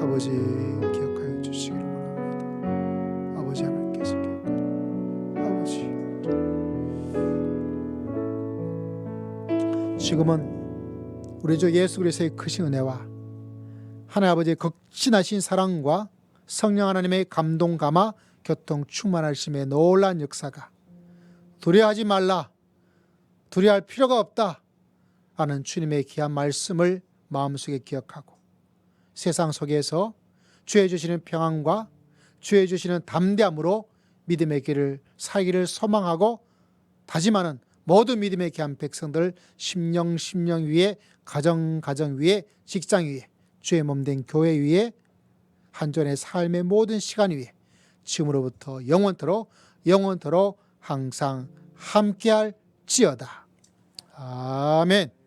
아버지 기억하여 주시기를 원합니다. 아버지 하나님께서 기억하여 아버지, 지금은 우리 주 예수 그리스도의 크신 은혜와 하나님 아버지의 극진하신 사랑과 성령 하나님의 감동 감화 교통 충만하심의 놀라운 역사가 두려워하지 말라, 두려워할 필요가 없다 라는 주님의 귀한 말씀을 마음속에 기억하고 세상 속에서 주의 주시는 평안과 주의 주시는 담대함으로 믿음의 길을 살기를 소망하고 다짐하는 모든 믿음의 귀한 백성들, 심령 위에, 가정 위에, 직장 위에, 주의 몸된 교회 위에, 한전의 삶의 모든 시간 위에 지금으로부터 영원토록 항상 함께할지어다. 아멘.